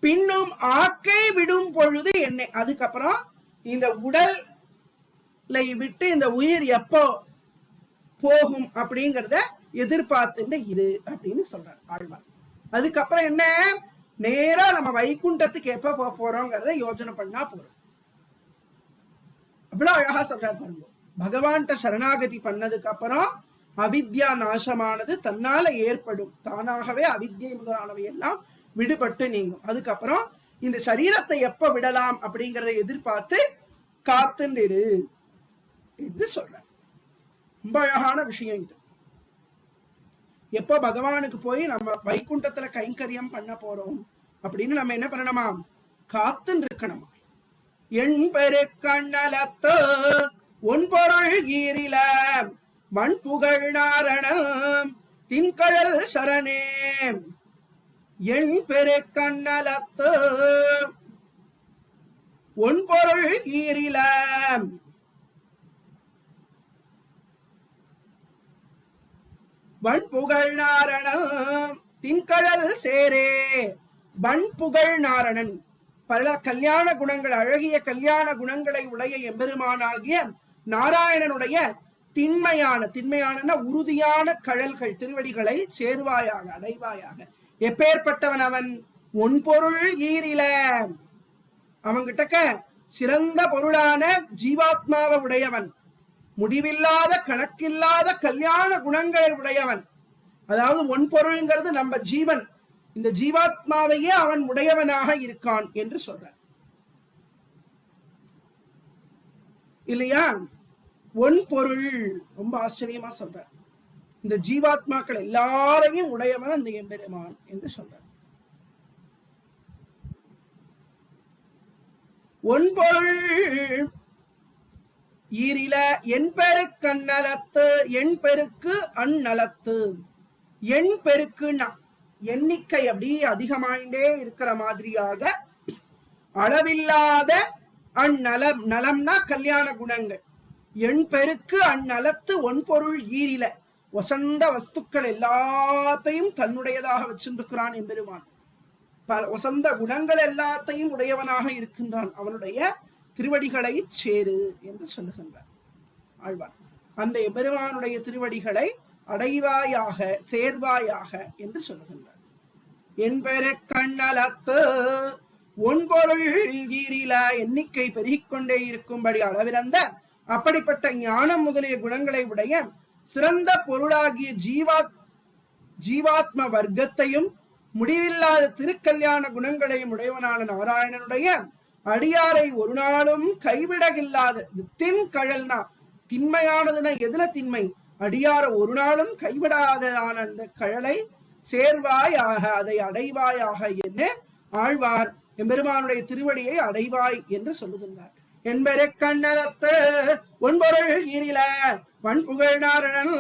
பின்னும் ஆக்கை விடும் பொழுது என்ன? அதுக்கப்புறம் இந்த உடலை விட்டு இந்த உயிர் எப்போ போகும் அப்படிங்கறத எதிர்பார்த்துட்டு இரு அப்படின்னு சொல்றார் ஆழ்வார். அதுக்கப்புறம் என்ன? நேரா நம்ம வைகுண்டத்துக்கு எப்ப போறோங்கிறத யோஜனை பண்ணா போறோம். அவ்வளவு அழகா சொல்றாரு பாருங்க. பகவான்கிட்ட சரணாகதி பண்ணதுக்கு அப்புறம் அவித்யா நாசமானது தன்னால ஏற்படும். தானாகவே அவித்யை முதலானவை எல்லாம் விடுபட்டு நீங்கும். அதுக்கப்புறம் இந்த சரீரத்தை எப்ப விடலாம் அப்படிங்கறத எதிர்பார்த்து காத்துண்டிரு என்று சொல்ற. ரொம்ப அழகான விஷயம் இது. எப்ப பகவானுக்கு போய் நம்ம வைகுண்டத்துல கைங்கரியம் பண்ண போறோம் அப்படின்னு நம்ம என்ன பண்ணணுமா? காத்துன்னு இருக்கணுமா? என் பெரு கண்ணலத்து ஒன் பொருள் ஈரில மண் புகழ் நாரணம் தின்கழல் சரணே. என் பெரு கண்ணலத்து ஒன் பொருள் ஈரில வன்புகழ் நாரணம் தின்கழல் சேரே. வன்புகழ் நாரணன், பல கல்யாண குணங்கள், அழகிய கல்யாண குணங்களை உடைய எம்பெருமானாகிய நாராயணனுடைய திண்மையான உறுதியான கழல்கள் திருவடிகளை சேர்வாயாக, அடைவாயாக. எப்பேற்பட்டவன் அவன்? ஒன்பொருள் ஈரில, அவங்கிட்டக்க சிறந்த பொருளான ஜீவாத்மாவை உடையவன், முடிவில்லாத கணக்கில்லாத கல்யாண குணங்களை உடையவன். அதாவது ஒன்பொருள்ங்கிறது நம்ம ஜீவன், இந்த ஜீவாத்மாவையே அவன் உடையவனாக இருக்கான் என்று சொல்ற இல்லையா? ஒன் பொருள் ரொம்ப ஆச்சரியமா சொல்ற. இந்த ஜீவாத்மாக்கள் எல்லாரையும் உடையவன் அந்த எம்பெருமான் என்று சொல்ற. ஒன் பொருள் ஈரில என் பெருக்கு அந்நலத்து, என் பெருக்கு அந்நலத்து. என் பெருக்குன்னா எண்ணிக்கை அப்படியே அதிகமாயிண்டே இருக்கிற மாதிரியாக அளவில்லாத அந்நலம், நலம்னா கல்யாண குணங்கள். என் பெருக்கு அந்நலத்து ஒன் பொருள் ஈரில, வசந்த வஸ்துக்கள் எல்லாத்தையும் தன்னுடையதாக வச்சிருக்கிறான் எம்பெருமான். பல வசந்த குணங்கள் எல்லாத்தையும் உடையவனாக இருக்கின்றான். அவனுடைய திருவடிகளை சேரு என்று சொல்லுகின்றார் ஆழ்வார். அந்த எம்பெருமானுடைய திருவடிகளை அடைவாயாக, சேர்வாயாக என்று சொல்லுகின்றார். என் பெரு கண்ணலத்து ஒன்பொருள் ஈரில எண்ணிக்கை பெருகிக்கொண்டே இருக்கும்படி அளவிறந்த அப்படிப்பட்ட ஞானம் முதலிய குணங்களை உடைய சிறந்த பொருளாகிய ஜீவாத்ம வர்க்கத்தையும் முடிவில்லாத திருக்கல்யாண குணங்களையும் உடையவனான நாராயணனுடைய அடியாரை ஒரு நாளும் கைவிடகில்லாத தின் கழல்னா திண்மையானதுன்னா எதுல திண்மை? அடியார ஒரு நாளும் கைவிடாததான அந்த கழலை சேர்வாயாக, அதை அடைவாயாக என்ன ஆழ்வார் எம்பெருமானுடைய திருவடியை அடைவாய் என்று சொல்லுகின்றார். என்பெரு கண்ணலத்து ஒன்பொருள் ஈரில வன்புகழ் நாரணன்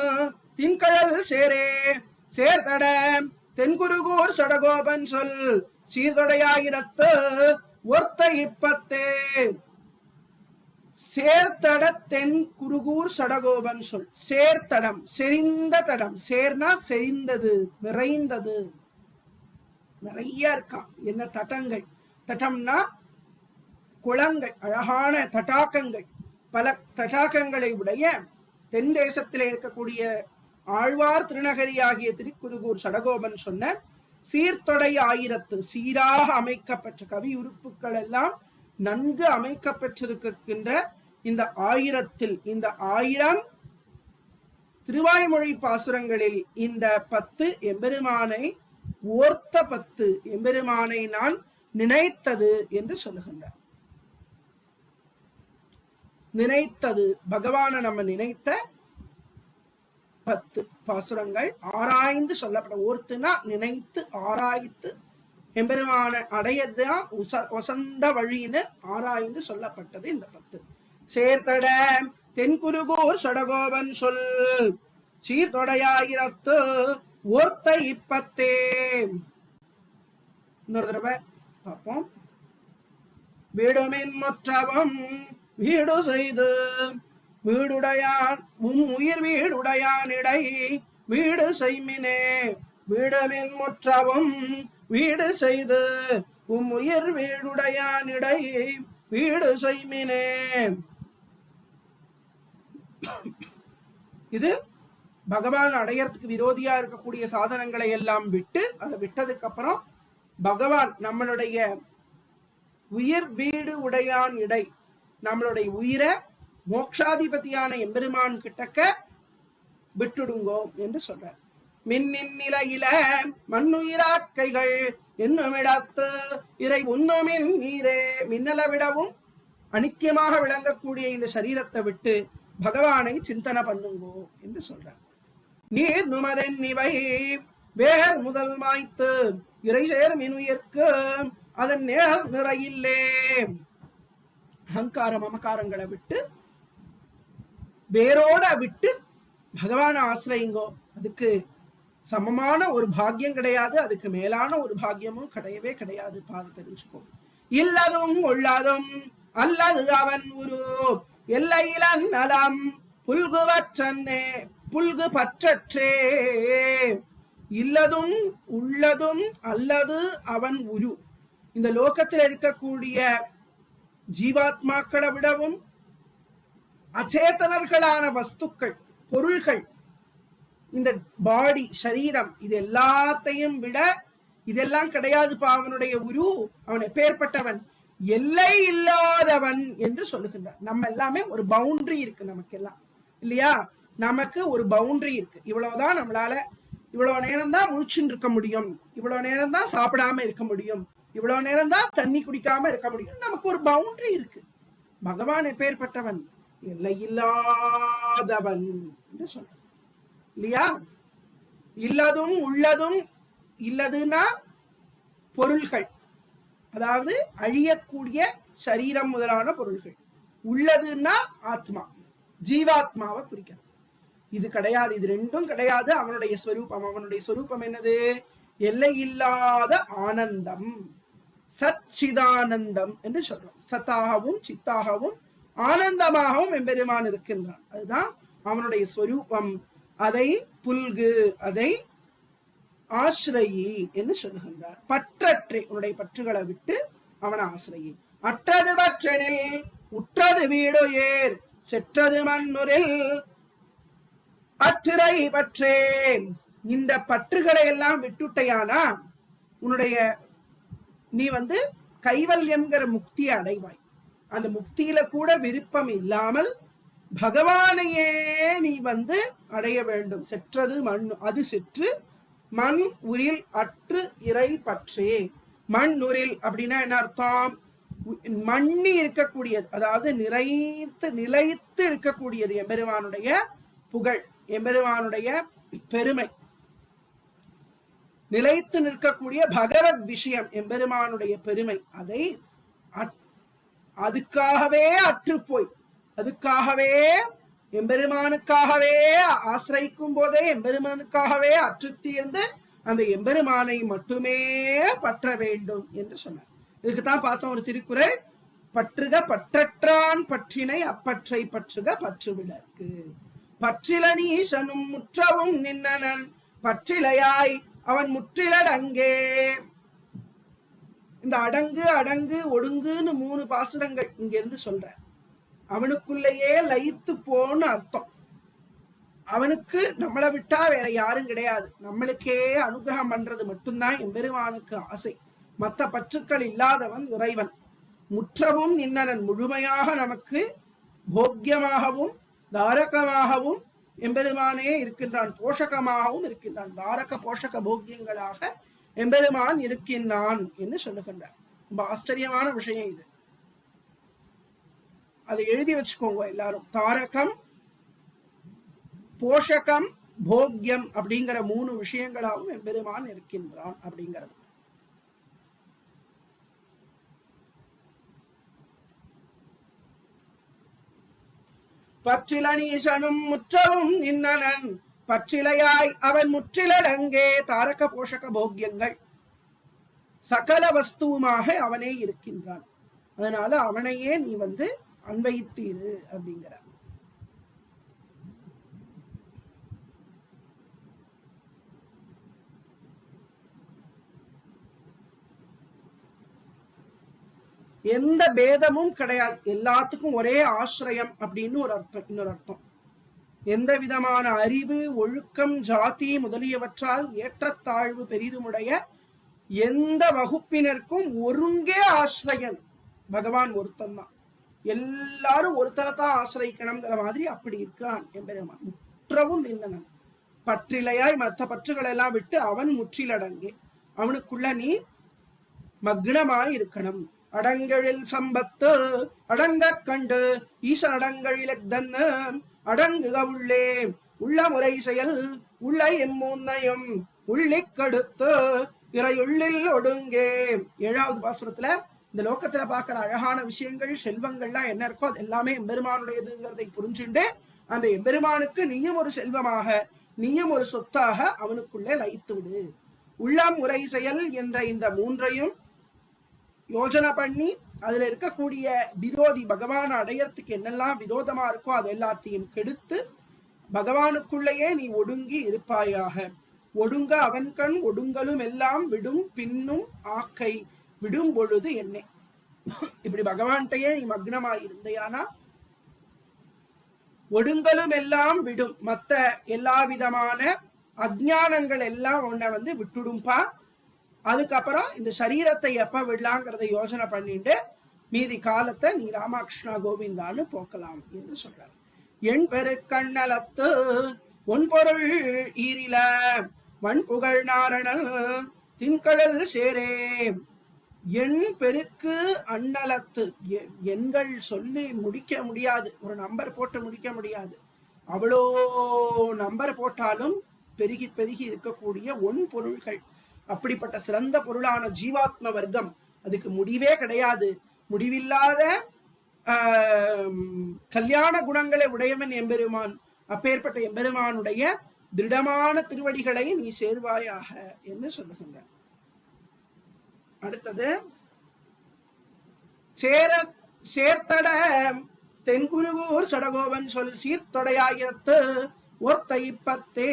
தின்கழல் சேரே சேர்தட தென்குருகூர் சடகோபன் சொல் சீர்தொடையாயிரத்து ஒர்த்த இப்பத்தே. சேர்த்தட தென் குருகூர் சடகோபன் சொல். சேர்த்தடம் செறிந்த தடம். சேர்னா செறிந்தது, நிறைந்தது, நிறைய இருக்கான். என்ன தட்டங்கள்? தட்டம்னா குளங்கள், அழகான தட்டாக்கங்கள். பல தட்டாக்கங்களை உடைய தென் தேசத்திலே இருக்கக்கூடிய ஆழ்வார் திருநகரியாகிய திருக்குருகூர் சடகோபன் சொன்ன சீர்தொடை ஆயிரத்து சீராக அமைக்கப்பட்ட கவி உறுப்புகள் எல்லாம் நன்கு அமைக்கப்பட்டிருக்கின்ற இந்த ஆயிரத்தில் இந்த 1000 திருவாய்மொழி பாசுரங்களில் இந்த 10 எம்பெருமானை ஓர்த்த 10 எம்பெருமானை நான் நினைத்தது என்று சொல்லுகின்றார். நினைத்தது பகவான நம்ம நினைத்த 10 பாசுரங்கள் ஆராய்ந்து சொல்லப்பட்ட. ஓர்த்துனா நினைத்து ஆராய்த்து எம்பெருமான அடையதான் வசந்த வழின்னு ஆராய்ந்து சொல்லப்பட்டது இந்த 10. சேர்த்தட தென்குருகூர் சடகோபன் சொல் சீர்தொடையாயிரத்து ஓர்த்த இப்பத்தே. இன்னொரு தடவை பார்ப்போம். வீடுமின் முற்றவும் வீடு செய்து வீடுடையான் உயிர் வீடுடையான் இடை வீடு செய்மினே. வீடுமின் முற்றவும் வீடு செய்து உயிர் வீடுடையான் இடை வீடு செய்மினே. இது பகவான் அடையறதுக்கு விரோதியா இருக்கக்கூடிய சாதனங்களை எல்லாம் விட்டு, அதை விட்டதுக்கு அப்புறம் பகவான் நம்மளுடைய உயிர் வீடு உடையான் இடை, நம்மளுடைய உயிரை மோட்சாதிபதியான எம்பெருமான் கிட்டக்க விட்டுடுங்கோ என்று சொல்றார். மின்னின் நிலையில மண்ணுயிராக்கைகள் என்னுமிடத்து இறை உண்ணுமின் நீரே. மின்னல விடவும் அனித்தியமாக விளங்கக்கூடிய இந்த சரீரத்தை விட்டு பகவானை சிந்தனை பண்ணுங்கோ என்று சொல்றார். நீர் நுமதென் இவை வேர் முதல் மாய்த்து இறை சேர் மினுயிர்க்கு அதன் நேர் நிறையில்லே. அகங்கார மமகாரங்களை விட்டு வேரோட விட்டு பகவான ஆசிரியுங்கோ. அதுக்கு சமமான ஒரு பாக்கியம் கிடையாது, அதுக்கு மேலான ஒரு பாக்கியமும் கிடையவே கிடையாது. பாது தெரிஞ்சுக்கோ. இல்லதும் உள்ளதும் அல்லது அவன் உரு எல்லையிலன் நலம் புல்குவற்றே புல்கு பற்றற்றே. இல்லதும் உள்ளதும் அல்லது அவன் உரு. இந்த லோகத்தில் இருக்கக்கூடிய ஜீவாத்மாக்களை விடவும் அச்சேதனர்களான வஸ்துக்கள், பொருள்கள், இந்த பாடி சரீரம், இது எல்லாத்தையும் விட இதெல்லாம் கிடையாதுப்பா அவனுடைய உரு. அவன் எப்பேற்பட்டவன்? எல்லை இல்லாதவன் என்று சொல்லுகின்றார். நம்ம எல்லாமே ஒரு பவுண்டரி இருக்கு நமக்கு எல்லாம், இல்லையா? நமக்கு ஒரு பவுண்டரி இருக்கு. இவ்வளவுதான் நம்மளால, இவ்வளவு நேரம் தான் முழிச்சுன்னு இருக்க முடியும், இவ்வளவு நேரம் தான் சாப்பிடாம இருக்க முடியும், இவ்வளவு நேரம் தான் தண்ணி குடிக்காம இருக்க முடியும். நமக்கு ஒரு பவுண்டரி இருக்கு. பகவான் எப்பேற்பட்டவன்? எல்லை இல்லாதவன் என்று சொல்ற, இல்லையா? இல்லதும் உள்ளதும், இல்லதுன்னா பொருள்கள், அதாவது அழியக்கூடிய சரீரம் முதலான பொருள்கள். உள்ளதுன்னா ஆத்மா, ஜீவாத்மாவை குறிக்கிறது. இது கிடையாது, இது ரெண்டும் கிடையாது. அவனுடைய ஸ்வரூபம், அவனுடைய ஸ்வரூபம் என்னது? எல்லை இல்லாத ஆனந்தம், சச்சிதானந்தம் என்று சொல்றோம். சத்தாகவும் சித்தாகவும் ஆனந்தமாகவும் எம்பெருமான் இருக்கின்றான். அதுதான் அவனுடைய ஸ்வரூபம். அதை புல்கு, அதை ஆசிரியை என்று சொல்லுகின்றார். பற்றற்றே, உன்னுடைய பற்றுகளை விட்டு அவன் ஆசிரியை. அற்றது பற்றனில் உற்றது வீடு ஏர் செற்றது மண்ணுரில் அற்றிரை பற்றே. இந்த பற்றுகளை எல்லாம் விட்டுட்டையானா உன்னுடைய நீ கைவல்யம்ங்கிற முக்தியை அடைவாய். அந்த முக்தியில கூட விருப்பம் இல்லாமல் பகவானையே நீ அடைய வேண்டும். செற்றது மண் அது செற்று மண் உரில் அற்று இறை பற்றே. மண் உரில் அப்படின்னா என்ன அர்த்தம்? மண்ணி இருக்கக்கூடியது, அதாவது நிலைத்து இருக்கக்கூடியது எம்பெருமானுடைய புகழ், எம்பெருமானுடைய பெருமை, நிலைத்து நிற்கக்கூடிய பகவத் விஷயம், எம்பெருமானுடைய பெருமை. அதை அதுக்காகவே அற்றுப்போய், அதுக்காகவே எம்பெருமானுக்காகவே ஆசிரிக்கும் போதே எம்பெருமானுக்காகவே அற்றுத்தீர்ந்து அந்த எம்பெருமானை மட்டுமே பற்ற வேண்டும் என்று சொன்னார். இதுக்குத்தான் பார்த்தோம் ஒரு திருக்குறள், பற்றுக பற்றற்றான் பற்றினை அப்பற்றை பற்றுக பற்று விளக்கு. பற்றில நீசனும் முற்றவும் நின்னனன் பற்றிலையாய் அவன் முற்றிலடங்கே. இந்த அடங்கு அடங்கு ஒடுங்குன்னு 3 பாசுரங்கள் இங்க இருந்து சொல்ற. அவனுக்குள்ளேயே லயித்து போன்னு அர்த்தம். அவனுக்கு நம்மளை விட்டா வேற யாரும் கிடையாது, நம்மளுக்கே அனுகிரகம் பண்றது மட்டும்தான் எம்பெருமானுக்கு ஆசை. மற்ற பற்றுக்கள் இல்லாதவன் இறைவன். முற்றவும் நின்னனன், முழுமையாக நமக்கு போக்கியமாகவும் தாரகமாகவும் எம்பெருமானே இருக்கின்றான், போஷகமாகவும் இருக்கின்றான். தாரக போஷக போக்கியங்களாக எம்பெருமான் இருக்கின்றான் என்று சொல்லுகின்றார். ரொம்ப ஆச்சரியமான விஷயம் இது. அதை எழுதி வச்சுக்கோங்க எல்லாரும். தாரகம், போஷகம், போக்கியம் அப்படிங்கிற 3 விஷயங்களாகவும் எம்பெருமான் இருக்கின்றான் அப்படிங்கிறது. பற்றில நீசனும் முற்றவும் நின்னனன் பற்றிலையாய் அவன் முற்றிலடங்கே. தாரக போஷக போக்கியங்கள் சகல வஸ்துவுமாக அவனே இருக்கின்றான். அதனால அவனையே நீ அன்வைத்தீரு அப்படிங்கிற. எந்த பேதமும் கிடையாது, எல்லாத்துக்கும் ஒரே ஆசிரியம் அப்படின்னு ஒரு அர்த்தம். இன்னொரு அர்த்தம், எந்த விதமான அறிவு, ஒழுக்கம், ஜாதி முதலியவற்றால் ஏற்றத்தாழ்வு பெரிதுமுடைய எந்த வகுப்பினருக்கும் ஒருங்கே ஆசிரியன் பகவான் ஒருத்தன் தான். எல்லாரும் ஒருத்தனைத்தான் ஆசிரியிக்கணுங்கிற மாதிரி அப்படி இருக்கிறான் எம்பெருமான். முற்றவும் நின்னனன் பற்றிலையாய் மற்ற பற்றுகள் எல்லாம் விட்டு அவன் முற்றிலடங்கே. அவனுக்குள்ள நீ மக்னமாய் இருக்கணும். அடங்கழில் சம்பத்து அடங்க கண்டு ஈசன் அடங்கழிலக்தன்னு அடங்குக உள்ளே உள்ள முறை செயல் உள்ள எம்மூன்னையும் உள்ளிக்கடுத்து இறையுள்ளில் ஒடுங்கே. 7வது பாசுரத்துல இந்த லோகத்துல பாக்குற அழகான விஷயங்கள், செல்வங்கள்லாம் என்ன இருக்கோ அது எல்லாமே எம்பெருமானுடையதுங்கிறதை புரிஞ்சுண்டு அந்த எம்பெருமானுக்கு நீயும் ஒரு செல்வமாக, நீயும் ஒரு சொத்தாக அவனுக்குள்ளே லயித்து விடு. உள்ளம் முறை செயல் என்ற இந்த 3ஐயும் யோஜனை பண்ணி அதுல இருக்கக்கூடிய விரோதி, பகவான் அடையறதுக்கு என்னெல்லாம் விரோதமா இருக்கோ அது எல்லாத்தையும் கெடுத்து பகவானுக்குள்ளேயே நீ ஒடுங்கி இருப்பாயாக. ஒடுங்க அவன் கண் ஒடுங்கலும் எல்லாம் விடும் பின்னும் ஆக்கை விடும் பொழுது என்னை. இப்படி பகவான்கிட்டயே நீ மக்னமாய் இருந்தையானா ஒடுங்கலும் எல்லாம் விடும், மத்த எல்லா விதமான அஜ்ஞானங்கள் எல்லாம் உன்னை விட்டுடும்பா. அதுக்கப்புறம் இந்த சரீரத்தை எப்ப விடலாங்கிறத யோசனை பண்ணிட்டு மீதி காலத்தை நீ ராமகிருஷ்ணா கோவிந்தான்னு போக்கலாம் என்று சொல்றார். என் பெரு கண்ணலத்து ஒன்பொருள் ஈரில வன் புகழ் நாரணல் தின்கடல் சேரே. என் பெருக்கு அண்ணலத்து, எண்கள் சொல்லி முடிக்க முடியாது, ஒரு நம்பர் போட்டு முடிக்க முடியாது. அவ்வளோ நம்பர் போட்டாலும் பெருகி பெருகி இருக்கக்கூடிய ஒன் பொருள்கள், அப்படிப்பட்ட சிறந்த பொருளான ஜீவாத்ம வர்க்கம், அதுக்கு முடிவே கிடையாது. முடிவில்லாத கல்யாண குணங்களை உடையவன் எம்பெருமான். அப்பேற்பட்ட எம்பெருமானுடைய திருடமான திருவடிகளை நீ சேர்வாயாக என்று சொல்லுகின்ற. அடுத்தது சேர்த்தட தென்குருகூர் சடகோவன் சொல் சீர்த்தொடையாயிரத்து ஒர்த்தை பத்தே.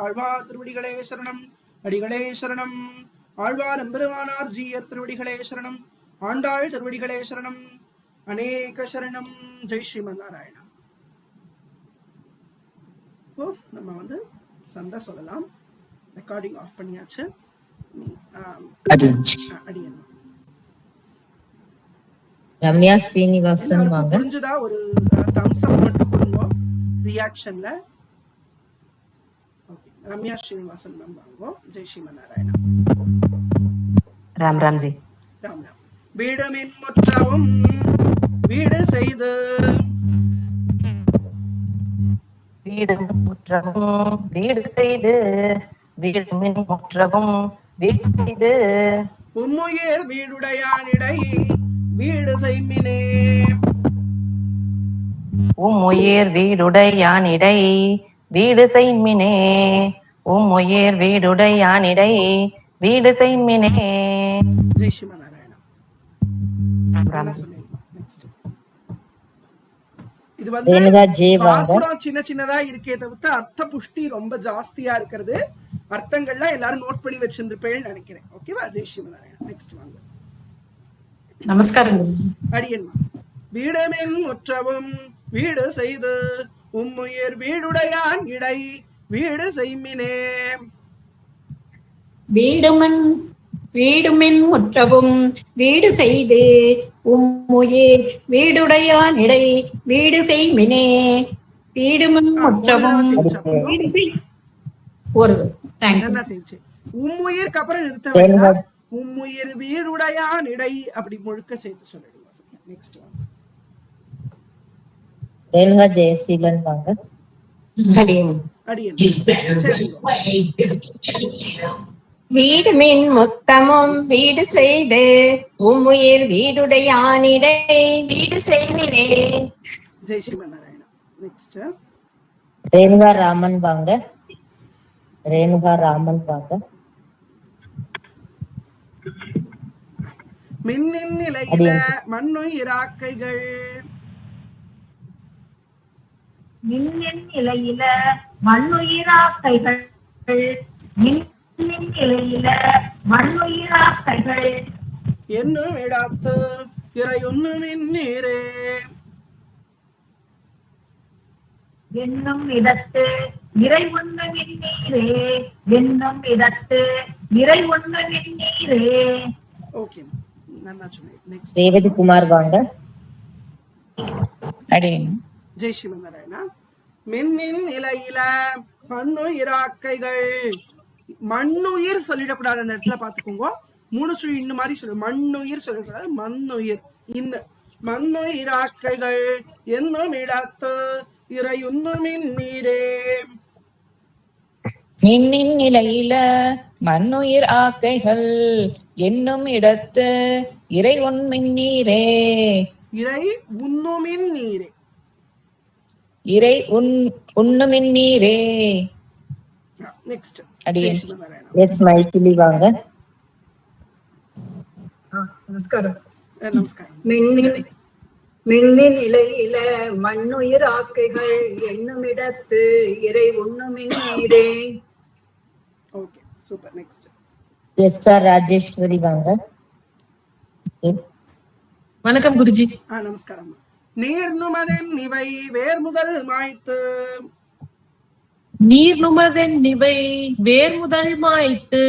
ஆழ்வார் திருவடிகளே சரணம், அடிகளே சரணம். ஆழ்வார் எம்பெருமானார் ஜீயர் திருவடிகளே சரணம், ஆண்டாள் திருவடிகளே சரணம், அநேக சரணம். ஜெய் ஸ்ரீமன் நாராயணா. இப்போ நம்ம சந்தை சொல்லலாம். ரெக்கார்டிங் ஆஃப் பண்ணியாச்சு. அடியன். ரம்யா ஸ்ரீனிவாசன் வாங்க. புரிஞ்சுதா? ஒரு தம்ஸ் அப் மட்டும் கொடுங்க ரியாக்ஷன்ல. ஓகே, ரம்யா ஸ்ரீனிவாசன் மேம் வாங்க. ஜெய் ஸ்ரீமநாராயணா. ராம் ராம்ஜி. ராம் ராம். வீடுமின் முற்றவும் வீடு செய்து வீடு முற்றவும் வீடு செய்து வீடுமின் முற்றவும் வீடு செய்து உம்முயிர் வீடுடையானிடை வீடு செய்மினே. உம்முயிர் வீடுடையானிடை வீடு செய்மினே. உம்முயிர் வீடுடையானிடை வீடு செய்மினே. ஜெய் ஸ்ரீமநாராயணா. இது பாசுரம் சின்ன சின்னதா இருக்கே தவிர்த்து அர்த்த புஷ்டி ரொம்ப ஜாஸ்தியா இருக்கிறது. அர்த்தங்கள்லாம் எல்லாரும் நோட் பண்ணி வச்சிருப்பேன்னு நினைக்கிறேன். ஓகேவா? ஜெய் ஸ்ரீமநாராயணா. நெக்ஸ்ட் வாங்க. நமஸ்காரம். அடியன்மா. வீடுமின் முற்றவும் வீடு செய்து உம்முயிர் வீடுடையான் இடை வீடு செய்மினே. வீடுமின் முற்றவும் வீடு செய்து உம்முயிர் வீடுடையான் இடை வீடு செய்மினே. வீடுமின் முற்றவும் ஒரு உம்முயிருக்கு அப்புறம் நிறுத்த வேண்டாம். உம்முயிர் வீடுடையான் இடை அப்படி முழுக்க சேர்த்து சொல்லிடுங்க. நெக்ஸ்ட் வாங்க. ரேணுகா ஜெயசீலன் வாங்க. வீடுமின் முத்தமும் வீடு செய்து உம்முயிர் வீடுடையானிடை வீடு செய்மினே. ஜெய் ஸ்ரீமநாராயணா. நெக்ஸ்ட் ரேணுகா ராமன் வாங்க. ரேணுகா ராமன் வாங்க. மின்னின் நிலையில மண்ணுயிராக்கைகள். மின்னின் நிலையில மண்ணுயிராக்கைகள். மின்னின் நிலையில மண்ணுயிராக்கைகள். என்னும் இடத்து இறையொன்னு மின்னீரே. என்னும் இடத்து இறை ஒன்று மின்னீரே. என்னும் இடத்து இறை ஒன்று மின்னீரே. ஓகே, நல்லா சொன்னேன். நெக்ஸ்ட் ரேவதி குமார் வாங்க. ஜெய் ஸ்ரீமநாராயணா. மின்னின் நிலையில மண்ணுயிராக்கைகள். மண்ணுயிர் சொல்லிடக்கூடாது அந்த இடத்துல பாத்துக்கோங்க. 3 சொல்லி இந்த மாதிரி சொல்லு. மண்ணுயிர் சொல்லக்கூடாது, மண்ணுயிர். இந்த மண்ணுயிராக்கைகள் என்னும் இடத்து இறையொன்னு மின்னீரே. மின்னின் நிலையில மண்ணுயிர் ஆக்கைகள் என்னும் இடத்து இறை உண்மின்னீரே. இறை உண்ணுமின் நீரே. இறை உண்ணுமின்னீரே. நெக்ஸ்ட் அடியேன். எஸ் மைதிலி வாங்க. நமஸ்காரம். நமஸ்காரம். மின்னின் நிலையில மண்ணுயிர் ஆக்கைகள் என்னும் இடத்து இறை உண்ணுமின் நீரே. Okay, super. Next S R Rajeshwari வாங்க. வணக்கம் குருஜி. நமஸ்காரம். நீர் நுமதென் இவை வேர் முதல் மாய்த்து. நீர் நுமதென் இவை வேர் முதல் மாய்த்து.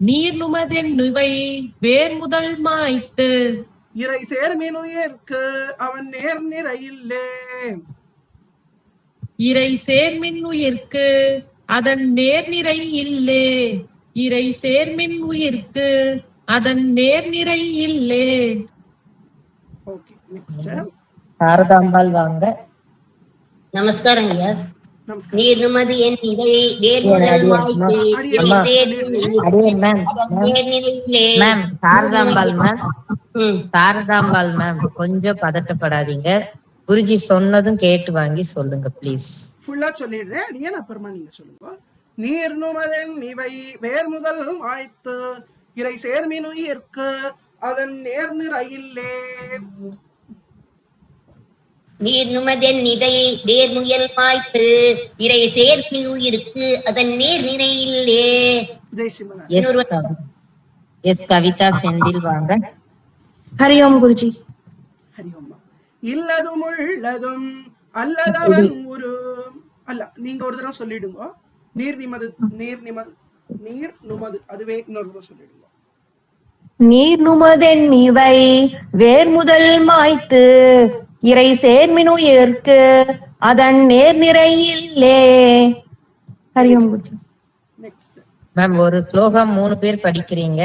நீர் நுமதென் இவை வேர் முதல் மாய்த்து. இறை சேர்மினுயிர்க்கு அவன் நேர் நிறையில்லே. இறை சேர்மின் உயிர்க்கு அதன் நேர்நிறை இல்லே. இறை சேர்மின் உயிர்க்கு அதன் நேர்நிறை இல்லே. ஓகே, நெக்ஸ்ட் சாரதாம்பாள் வாங்க. நமஸ்காரம் ஐயா. நீர் நுமதி என் இடை வேர் முதல் மாய்த்து இறை ma'am. Saradambal ma'am. Saradambal ma'am, கொஞ்சம் பதட்டப்படாதீங்க. குருஜி சொன்னதும் கேட்டு வாங்கி சொல்லுங்க ப்ளீஸ். ஃபுல்லா சொல்லிடுறேன். அடியே அப்புறமா நீங்க சொல்லுங்க. நீர் நுமதென் இவை வேர் முதல் மாய்த்து இறை சேர்மினுயிர்க்கு அதன் நேர் நிறையில்லே. நீர் நுமதென் இடை வேர் முயல் மாய்த்து இறை சேர்மினுயிர்க்கு அதன் நேர் நிறையில்லே. ஜெய் ஸ்ரீமநாராயணா. எஸ் கவிதா செந்தில் வாங்க. ஹரி ஓம் குருஜி. ஹரி ஓம். இல்லதும் உள்ளதும் அல்லதவன் ஒரு அல்ல. நீங்க ஒரு தடவை சொல்லிடுங்க. நீர் நிமது நீர் நுமது, அதுவே இன்னொரு தடவை சொல்லிடுங்க. நீர் நுமதென் இவை வேர் முதல் மாய்த்து இறை சேர்மினுயிர்க்கு அதன் நேர் நிறையில்லே. ஹரியோம் குருஜி. நெக்ஸ்ட். மேம் ஒரு ஸ்லோகம் 3 பேர் படிக்கிறீங்க.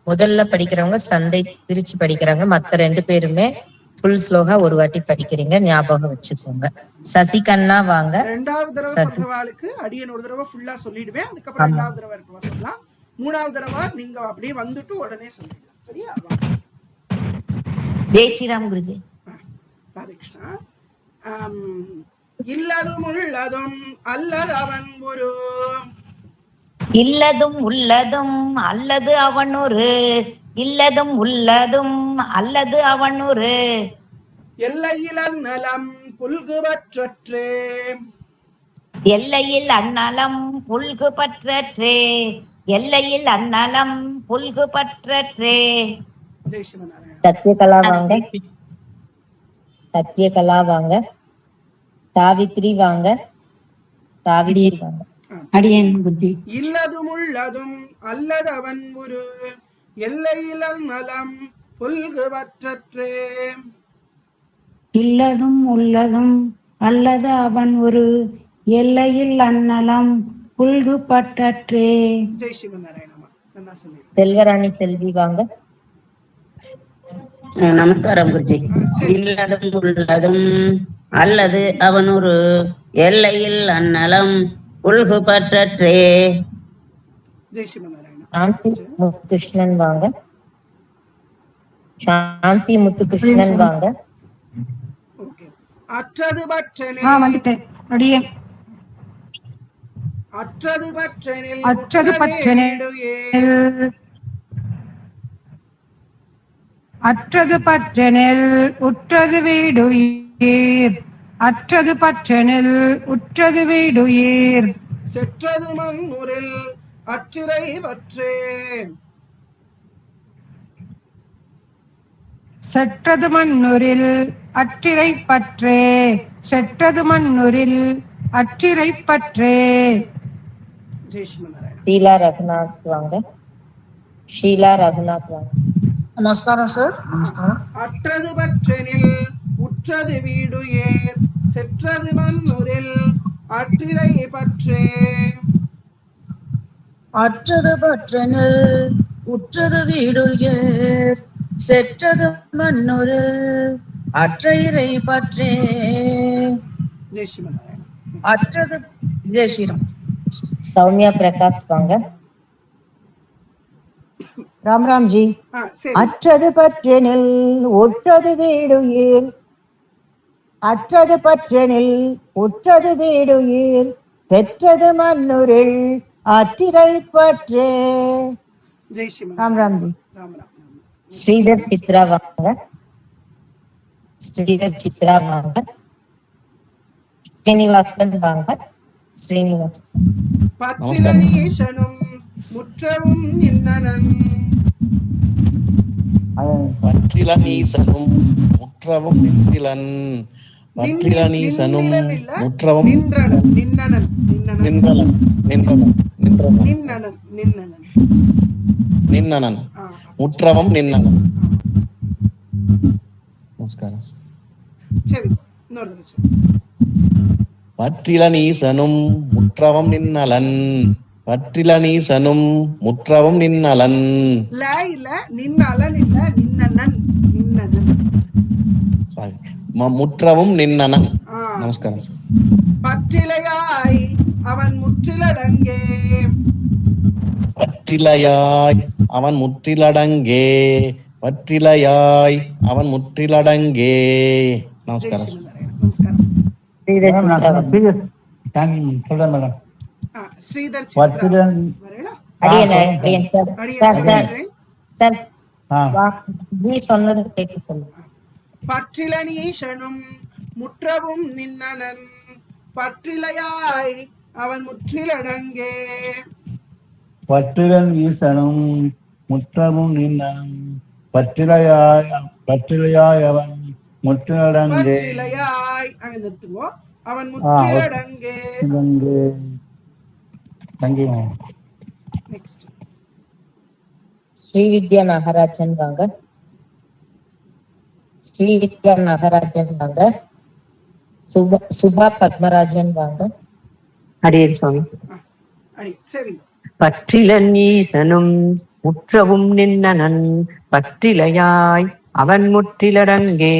முதல்ல படிக்கிறவங்க சந்தை பிரிச்சு படிக்கிறாங்க. மத்த 2 பேருமே ஃபுல் ஸ்லோகா ஒரு வாட்டி படிக்கிறீங்க, ஞாபகம் வச்சுக்கோங்க. சசிகண்ணா வாங்க. ரெண்டாவது தடவை சொல்றவாளுக்கு அடியன் ஒரு தடவை ஃபுல்லா சொல்லிடுவேன், அதுக்கப்புறம் ரெண்டாவது தடவை இருக்கவா சொல்லலாம். மூணாவது தடவை நீங்க அப்படியே வந்துட்டு உடனே சொல்லிடலாம். சரியா? ஜெய் ஸ்ரீராம் குருஜி. ராதகிருஷ்ணா. இல்லதும் உள்ளதும் அல்லது அவன் ஒரு. இல்லதும் உள்ளதும் அல்லது அவனொரு. இல்லதும் உள்ளதும் அல்லது அவனொரு. எல்லையில் அந்நலம் புல்குபற்றற்றே. எல்லையில் அந்நலம் புல்கு பற்றற்றே. எல்லையில் அந்நலம் புல்கு பற்றற்றே. ஜெய் சிவநாராயண. சத்யகலா வாங்க. சத்யகலா வாங்க. சாவித்ரி வாங்க. சாவித்ரி வாங்க. அடியேன் புத்தி. இல்லதும் உள்ளதும் அல்லது அவன் ஒரு. எல்லையில் நலம் புல்குபற்றற்றே. இல்லதும் உள்ளதும் அல்லது அவன் ஒரு. எல்லையில் அந்நலம் புல்கு பற்றற்றே. ஜெய் சிவநாராயணமா. நல்லா சொல்லி. செல்வராணி செல்வி வாங்க. நமஸ்காரம் குருஜி. இல்லதும் உள்ளதும் அல்லது அவன் ஒரு. எல்லையில் அந்நலம் உள்கு பற்றற்றே. ஜெய் சிவநாராயண. சாந்தி முத்துகிருஷ்ணன் வாங்க. சாந்தி முத்துகிருஷ்ணன் வாங்க. ஓகே. அற்றது பற்றனில். வந்துட்டேன் அடியேன். அற்றது பற்றனில் அற்றது பற்றனில் அற்றது பற்றனில் உற்றது வீடுயிர். அற்றது பற்றனில் உற்றது வீடுயிர். செற்றது மண்முரில் அற்றிரை பற்றே. செற்றது மண்ணுரில் அற்றிரை பற்றே. செற்றது மண்ணுரில் அற்றிரை பற்றே. ஜெய் சிவநாராயண. ஷீலா ரகுநாத் வாங்க. ஷீலா ரகுநாத் வாங்க. நமஸ்காரம் சார். நமஸ்காரம். அற்றது பற்றனில் உற்றது வீடுயேர். செற்றது மண்ணுரில் அற்றிரை பற்றே. அற்றது பற்றனில் உற்றது வீடுயேர். செற்றது மண்ணுரில் அற்றை பற்றே. ஜெய் சிவநாராயண. அற்றது. ஜெய் ஸ்ரீராம். சௌமியா பிரகாஷ் வாங்க. ராம் ராம்ஜி. சரி. அற்றது பற்றெனில் ஒற்றது வீடுயிர். அற்றது பற்றெனில் ஒற்றது வீடுயிர். பெற்றது மண்ணுரில் அற்றிரை பற்றே. ஜெய் சிவநாராயண. ராம் ராம்ஜி. ராம் ராம். ஸ்ரீதர் சித்ரா வாங்க. ஸ்ரீதர் சித்ரா வாங்க. ஸ்ரீனிவாசன் வாங்க. ஸ்ரீனிவாசன். பற்றிலனீசனும் முற்றவும் நின்னனன். பற்றிலனீசனும் முற்றவும் நின்றிலன். பற்றிலனீசனும் முற்றவும் நின்றனன். நின்னனன். நின்றனன். நின்றனன். நின்றனன். நின்னனன். நின்னனன். நின்னனன். முற்றவும் நின்னனன். நமஸ்காரம். சரி, இன்னொரு தடவை சொல்லு. பற்றிலனீசனும் முற்றவும் நின்னலன். பற்றிலனீசனும் முற்றவும் நின்னலன். ல இல்ல, நின்னலன் இல்ல, நின்னனன். நின்னனன். சாரி, முற்றவும் நின்னனன். நமஸ்காரம். பற்றிலையாய் அவன் முற்றிலடங்கே. பற்றிலையாய் அவன் முற்றிலடங்கே. பற்றிலையாய் அவன் முற்றிலடங்கே. நமஸ்காரம். நமஸ்காரம். ஸ்ரீதர் சொன்னது கேட்டு சொல்லுங்க. பற்றிலனீசனும் முற்றவும் நின்னனன். பற்றிலையாய் அவன் முற்றிலடங்கே. பற்றிலன் ஈசனும் முற்றமும் நின்னனும். பற்றிலையாய் அவன் முற்றிலடங்கே. பற்றிலையாய் அங்க நிறுத்துவோம். அவன் முற்றிலடங்கே. நெக்ஸ்ட் ஸ்ரீவித்யா நாகராஜன் வாங்க. ஸ்ரீவித்யா நாகராஜன் வாங்க. சுபா பத்மராஜன் வாங்க. அடியேன் சுவாமி. அடி சரிங்க. பற்றிலன் ஈசனும் முற்றவும் நின்னனன் பற்றிலையாய் அவன் முற்றிலடங்கே.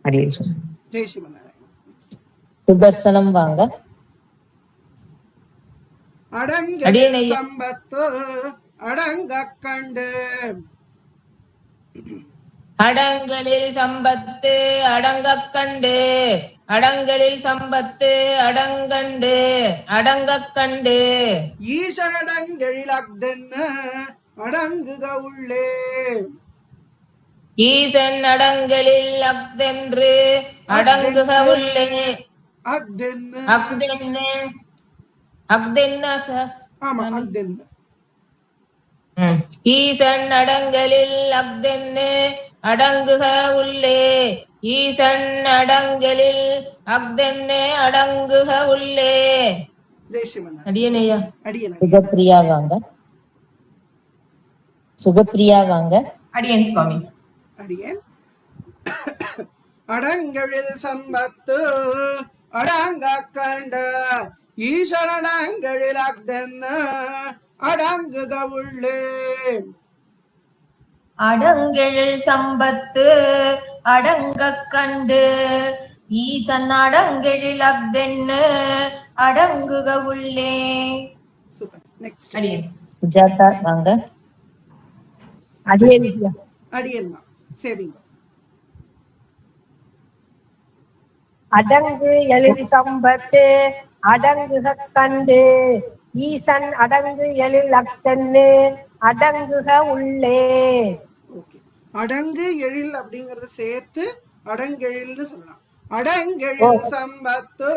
அடியேன் சுவாமி. ஜெய் சிவநாராயணன். சுதர்சனம் வாங்க. அடங்கல் சம்பத்து அடங்க கண்டு. அடங்களில் சம்பத்து அடங்கக் கண்டு. அடங்களில் சம்பத்து அடங்கண்டு அடங்கக் கண்டு. ஈசனடங்கெழிலக்தென்ன அடங்குக உள்ளே. ஈசன் அடங்களில் அக்தென்று அடங்குக உள்ளே. அக்தென்ன அக்தென்ன அக்தென்ன சார். ஆமா அக்தென்ன. ஈசன் அடங்களில் அக்தென்னு அடங்குக உள்ளே. ஈசன் அடங்களில் அக்தென்னு அடங்குக உள்ளே. அடியனையா. சுகப்பிரியா வாங்க. சுகப்பிரியா வாங்க. அடியேன் சுவாமி. அடியேன். அடங்களில் சம்பத்து அடங்க கண்ட ஈஸ்வரடங்களில் அக்தென்ன அடங்குக உள்ளே. அடங்கெழில் சம்பத்து அடங்க கண்டு ஈசன் அடங்கெழில் அக்தென்னு அடங்குக உள்ளே. சூப்பர். நெக்ஸ்ட் அடியேன். சுஜாதா வாங்க. அடியேன். அடியேன் சேவிங்க. அடங்கு எழில் சம்பத்து அடங்குக கண்டு ஈசன் அடங்கு எழில் அக்தன்னு அடங்குக உள்ளே. அடங்கு எழில் அப்படிங்கறத சேர்த்து அடங்கெழில்னு சொல்லலாம். அடங்கெழில் சம்பத்து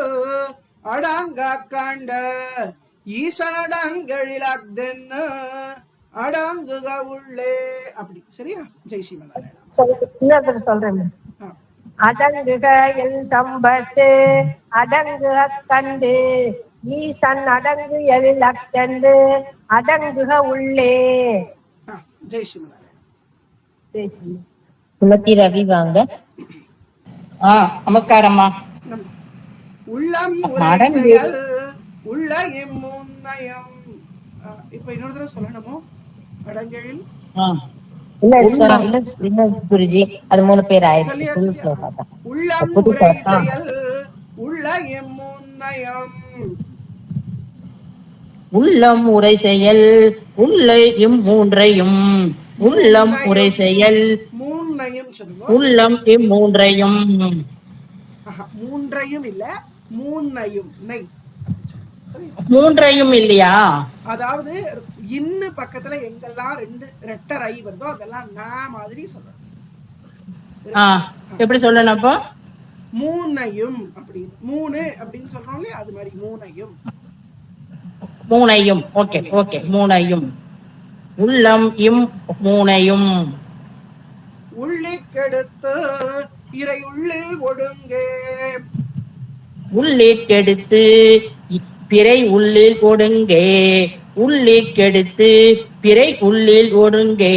அடங்க கண்ட ஈசன் அடங்கெழில் அக்தன்னு அடங்குக உள்ளே. அப்படி சரியா? ஜெய் சிவநாராயணன். இன்னொரு சொல்றேன். அடங்குக எல் சம்பத்து அடங்குக கண்டு ஈசன் அடங்கு எழில் அக்தன்னு அடங்குக உள்ளே. ஜெய் சிவநாராயணன். ஜெய் சிவ. சுமதி ரவி வாங்க. நமஸ்காரம்மா. உள்ளம் உரை செயல் உள்ள எம்முன்னயம். இப்ப இன்னொரு தடவை சொல்லணுமோ? அடங்கெழில் இல்ல குருஜி, அது 3 பேர் ஆயிடுச்சு. உள்ளம் உரை செயல் உள்ள எம்முன்னயம். உள்ளம் உரை செயல் உள்ள இம்மூன்றையும். உள்ளம் உரை செயல் மூன்னையும் சொல்லுங்க. உள்ளம் இம்மூன்றையும். மூன்றையும் இல்ல மூன்னையும். நெய் மூன்றையும் இல்லையா? அதாவது இன்னு பக்கத்துல எங்கெல்லாம் 2 ரெட்டர் ஐ வருதோ அதெல்லாம் நான் மாதிரி சொல்றேன். எப்படி சொல்லணும் அப்போ? மூன்னையும் அப்படி 3 அப்படின்னு சொல்றோம் இல்லையா, அது மாதிரி மூனையும். மூனையும். Okay okay. மூனையும். உள்ளம் இம் மூனையும். உள்ளிக்கெடுத்து இறை உள்ளில் ஒடுங்கே. உள்ளிக்கெடுத்து பிறை உள்ளில் ஒடுங்கே. உள்ளிக்கெடுத்து பிறை உள்ளில் ஒடுங்கே.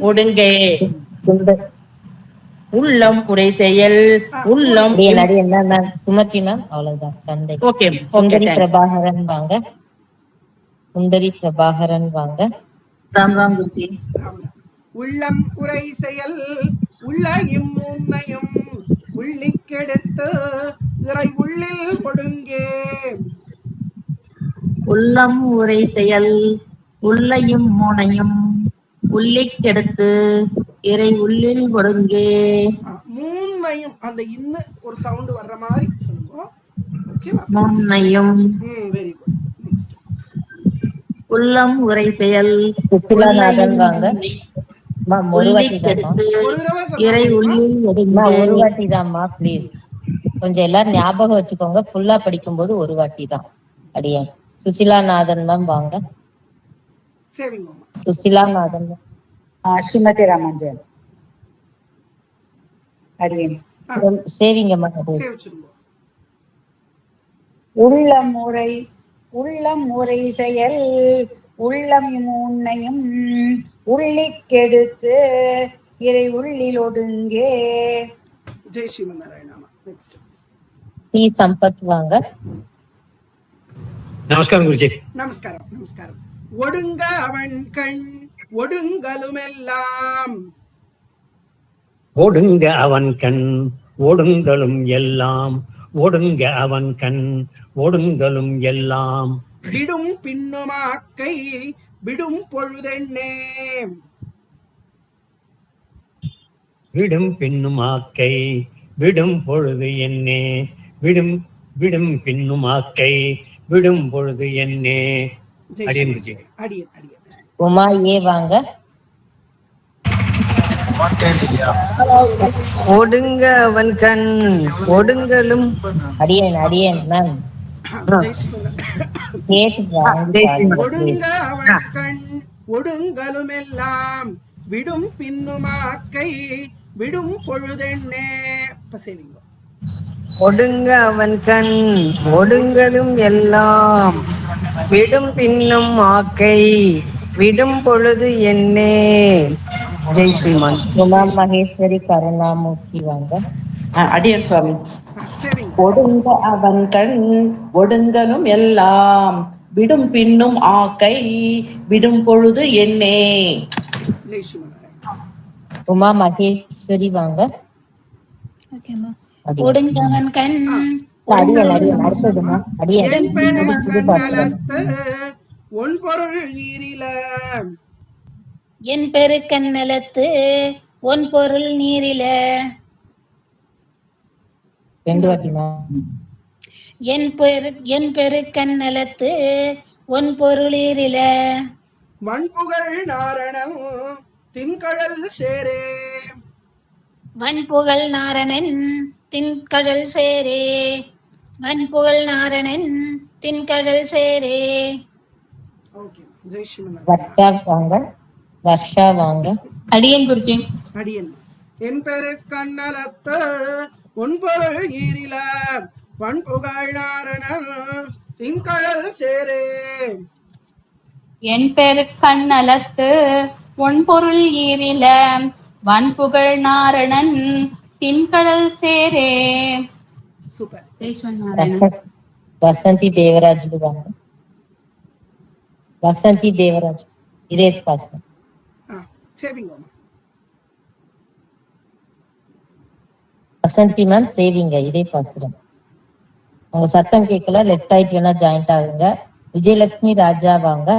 ஒடுங்கே. உள்ளம் உரை செயல் உள்ளம். சுமதி மேம் அவ்வளவுதான். தந்தை. ஓகே. சுந்தரி பிரபாகரன் வாங்க. சுந்தரி பிரபாகரன் வாங்க. ராம் ராம் குருஜி. உள்ளம் உரை செயல் உள்ள இம்முன்னையும் உள்ளிக்கெடுத்து இறை உள்ளில் ஒடுங்கே. உள்ளம் உரை செயல் உள்ளையும் மூனையும் உள்ளிக்கெடுத்து இறை உள்ளில் ஒடுங்கே. மூன்னையும் அந்த இன்ன ஒரு சவுண்ட் வர்ற மாதிரி சொல்லுங்க. மூன்னையும். Very good. நெக்ஸ்ட் உள்ளம் உரை செயல் சுற்றுலாநாதன் வாங்க. ஒரு வாட்டி இறை உள்ளில் ஒடுங்கே. ஒரு வாட்டி தான்மா பிளீஸ். கொஞ்சம் எல்லாரும் ஞாபகம் வச்சுக்கோங்க. ஃபுல்லா படிக்கும் போது ஒரு வாட்டி தான். அடியேன். சுசிலாநாதன் மேம் வாங்க. சுசிலாநாதன். ஸ்ரீமதி ராமாஞ்சன். அடியேன். சேவிங்கம்மா. உள்ளம் உரை உள்ளம் உரை செயல் உள்ளம் உன்னையும் உள்ளிக்கெடுத்து இறை உள்ளில் ஒடுங்கே. ஜெய் ஸ்ரீமன் நாராயணாமா. நெக்ஸ்ட் டி சம்பத் வாங்க. நமஸ்காரம் குருஜி. நமஸ்காரம் நமஸ்காரம். ஒடுங்க அவன் கண் ஒடுங்கலுமெல்லாம். ஒடுங்க அவன் கண் ஒடுங்கலும் எல்லாம். ஒடுங்க அவன் கண் ஒடுங்கலும் எல்லாம். விடும் பின்னுமாக்கை விடும் பொழுதென்னே. விடும் பின்னுமாக்கை விடும் பொழுது என்னே. விடும் விடும் பின்னுமாக்கை விடும் பொழுது என்னே. அடியன் குருஜி. அடியன் அடியன். உமா ஏ வாங்க. ஒடுங்க அவன் கண் ஒடுங்கலும். அடியன் அடியன் மேம். ஒடுங்க அவன் கண் ஒடுங்கலுமெல்லாம் விடும் பின்னுமாக்கை விடும் பொழுதென்னே. பசேவிங்க. ஒடுங்க அவன் கண் ஒடுங்கலும் எல்லாம் விடும் பின்னும் ஆக்கை விடும் பொழுது என்னே. ஜெய் ஸ்ரீமான். உமா மகேஸ்வரி கருணாமூர்த்தி வாங்க. அடியன் சுவாமி. ஒடுங்க அவன் கண் ஒடுங்கலும் எல்லாம் விடும் பின்னும் ஆக்கை விடும் பொழுது என்னே. உமா மகேஸ்வரி வாங்க. ஒடுங்கவன் கண் அடியன் அடியன் அடுத்ததுமா அடியன். ஒன் பொருள் நீரில. என் பெருக்கண்ணலத்து ஒன் பொருள் நீரில. ரெண்டு வாட்டிமா. என் பெருக்கண்ணலத்து ஒன் பொருளீரில. வன்புகழ் நாரணம் திங்கழல் சேரே. வன்புகழ் நாரணன் தின்கடல் சேரே. வன்புகழ் நாரணன் தின்கடல் சேரே. வர்ஷா வாங்க. வர்ஷா வாங்க. அடியன் குருஜி. அடியன். என் பெரு கண்ணலத்து உன் பொருள் ஈரில வன்புகழ் நாரணம் திங்கழல் சேரே. என் பெரு கண்ணலத்து ஒன் பொருள் ஈரில வன்புகழ் நாரணன் தின்கடல் சேரே. சூப்பர். வசந்தி தேவராஜ் வாங்க. வசந்தி தேவராஜ் இரேஸ் பாஸ்டர். வசந்தி மேம் சேவிங்க இதே பாசுரம். உங்க சத்தம் கேட்கல, லெஃப்ட் ஆயிட்டு வேணா ஜாயிண்ட் ஆகுங்க. விஜயலட்சுமி ராஜா வாங்க.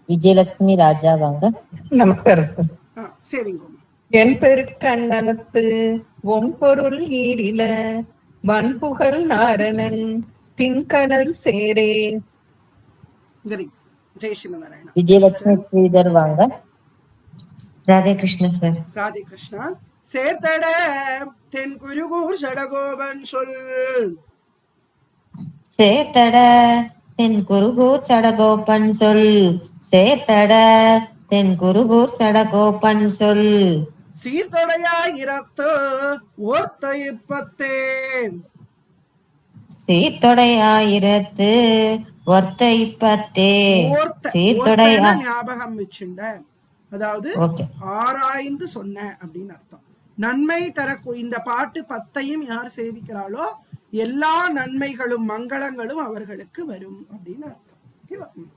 விஜயலட்சுமி ராஜா வாங்க. நமஸ்காரம் சார். என் பெருக்கண்ணலத்து ஒன் பொருள் ஈரில வன்புகழ் நாரணன் திங்கடல் சேரே. விஜயலட்சுமி ஸ்ரீதர் வாங்க. ராதே கிருஷ்ணா சார். ராதே கிருஷ்ணா. சேத்தட தென் குருகூர் சடகோபன் சொல். சேத்தட தென் குருகூர் சடகோபன் சொல். சேத்தட தென் குருகூர் சடகோபன் சொல். சீர்தொடையாயிரத்து ஓர்த்த இப்பத்தே. சீர்தொடையாயிரத்து ஒர்த்த இப்பத்தே. சீர்தொடையா ஞாபகம் வச்சுண்ட, அதாவது ஆராய்ந்து சொன்ன அப்படின்னு அர்த்தம். நன்மை தரக்கு இந்த பாட்டு 10ஐயும் யார் சேவிக்கிறாளோ எல்லா நன்மைகளும் மங்களங்களும் அவர்களுக்கு வரும் அப்படின்னு அர்த்தம்.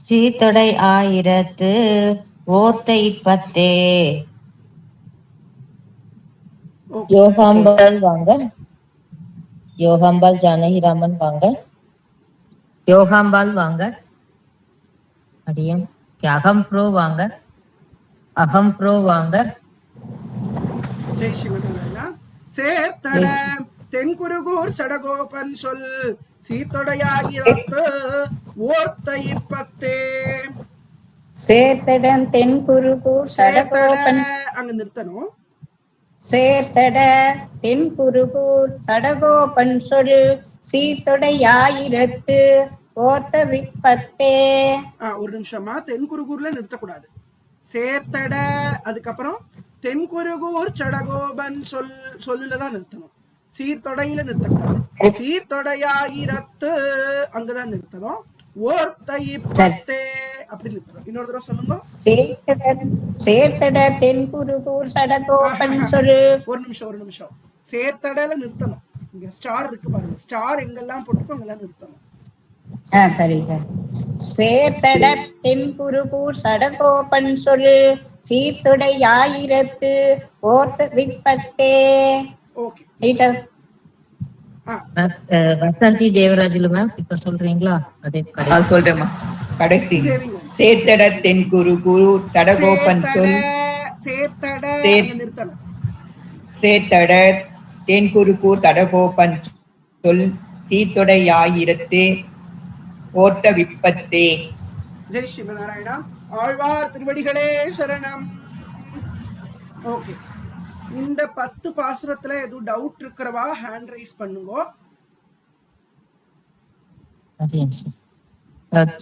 சீர்தொடை ஆயிரத்து ஓர்த்த இப்பத்தே. யோகாம்பாள் வாங்க. யோகாம்பாள் ஜானகிராமன் வாங்க. யோகாம்பாள் வாங்க. அடியம். அகம் ப்ரோ வாங்க. அகம் ப்ரோ வாங்க. ஜெய் சிவனாராயணா. சேர்த்தட தென்குருகூர் சடகோபன் சொல். சீர்தொடையாயிரத்து ஓர்த்த இப்பத்தே. சேர்த்தடன் தென்குருகூர் சடகோபன். அங்க நிறுத்தணும். சேர்த்தட தென்குருகூர் சடகோபன் சொல். சீர்தொடையாயிரத்து ஓர்த்த விப்பத்தே. ஒரு நிமிஷமா, தென்குருகூர்ல நிறுத்தக்கூடாது. சேர்த்தட அதுக்கப்புறம் தென்குருகூர் சடகோபன் சொல்லுலதான் நிறுத்தணும். சீர்தொடையில நிறுத்தக்கூடாது. சீர்தொடையாயிரத்து அங்கதான் நிறுத்தணும். ஓர்த்தை பத்தே அப்படி நிறுத்தணும். இன்னொரு தடவை சொல்லுங்க. சேர்த்தட தென்குருகூர் சடகோபன் சொல். ஒரு நிமிஷம் சேர்த்தடல நிறுத்தணும். இங்க ஸ்டார் இருக்கு பாருங்க. ஸ்டார் எங்கெல்லாம் போட்டுக்கோ அங்கெல்லாம் நிறுத்தணும். சரி. சேர்த்தட தென்குருகூர் சடகோபன் சொல் சீர்தொடை ஆயிரத்து ஓர்த்த விப்பத்தே. ஓகே. வசந்தி தேவராஜுல மேம் இப்ப சொல்றீங்களா? அதே சொல்றேம்மா. கடைசி சேர்த்தட தென்குருகூர் சடகோபன் சொல். சேர்த்தட தென்குருகூர் சடகோபன் சொல் சீர்தொடை ஆயிரத்து ஓர்த்த விப்பத்தே. ஜெய் ஸ்ரீமநாராயணா. ஆழ்வார் திருவடிகளே சரணம். ஓகே, இந்த 10 பாசுரத்துல எதுவும் டவுட் இருக்கிறவா ஹேண்ட் ரைஸ் பண்ணுங்க.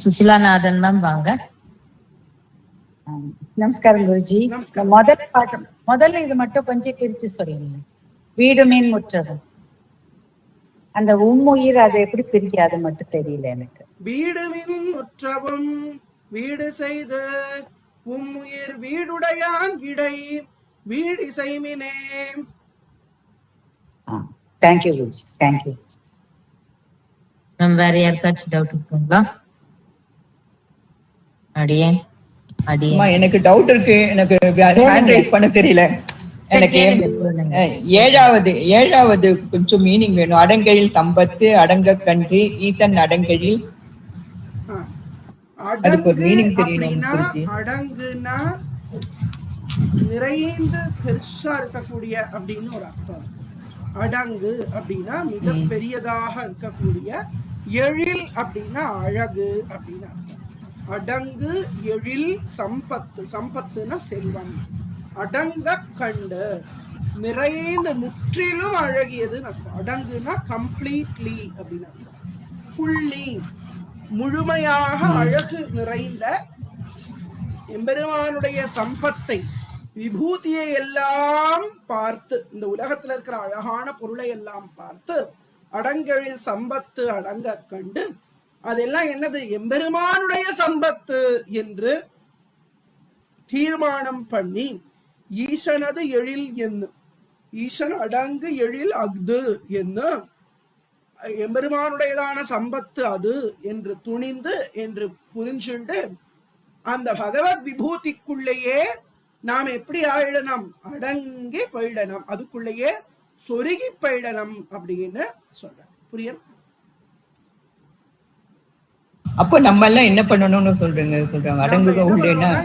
சுசிலாநாதன் மேம் வாங்க. நமஸ்காரம் குருஜி. முதல்ல இது மட்டும் கொஞ்சம் பிரிச்சு சொல்லுங்க. வீடு மீன் முற்றதும் அந்த உம்முயிர் அதை எப்படி பிரிக்க அது மட்டும் தெரியல எனக்கு. வீடு மீன் முற்றவும் வீடு செய்து உம்முயிர் வீடுடையான் இடை வீடு செய்மினே. தேங்க்யூ குருஜி. தேங்க்யூ. வேற யாருக்காச்சும் டவுட் இருக்குங்களா? அடியேன் எனக்கு டவுட் இருக்கு. எனக்கு ஹேண்ட் ரைஸ் பண்ண தெரியல. எனக்கு ஏழாவது கொஞ்சம் மீனிங் வேணும். அடங்கழில் சம்பத்து அடங்க கண்டு ஈசன் அடங்கழில் அதுக்கு ஒரு மீனிங் தெரியணும். அடங்குனா நிறைந்து பெருசா இருக்கக்கூடிய அப்படின்னு ஒரு அர்த்தம். அடங்கு அப்படின்னா மிக பெரியதாக இருக்கக்கூடிய, எழில் அப்படின்னா அழகு அப்படின்னு அர்த்தம். அடங்கு எழில் சம்பத்து. சம்பத்துனா செல்வம். அடங்க கண்டு நிறைந்த முற்றிலும் அழகியதுன்னு அர்த்தம். அடங்குனா கம்ப்ளீட்லி அப்படின்னு அர்த்தம். ஃபுல்லி முழுமையாக அழகு நிறைந்த எம்பெருமானுடைய சம்பத்தை விபூதியை எல்லாம் பார்த்து, இந்த உலகத்துல இருக்கிற அழகான பொருளை எல்லாம் பார்த்து அடங்கெழில் சம்பத்து அடங்க கண்டு அதெல்லாம் என்னது எம்பெருமானுடைய சம்பத்து என்று தீர்மானம் பண்ணி ஈசனது எழில் என்ன ஈசன் அடங்கு எழில் அஃது என்ன எம்பெருமானுடையதான சம்பத்து அது என்று துணிந்து என்று புரிஞ்சுண்டு அந்த பகவத் விபூதிக்குள்ளேயே நாம் எப்படி ஆயிடணும்? அடங்கி போயிடணும், அதுக்குள்ளேயே சொருகி போயிடணும் அப்படின்னு சொல்ற. புரியும்? அப்போ நம்ம எல்லாம் என்ன பண்ணணும்னு சொல்றாங்க?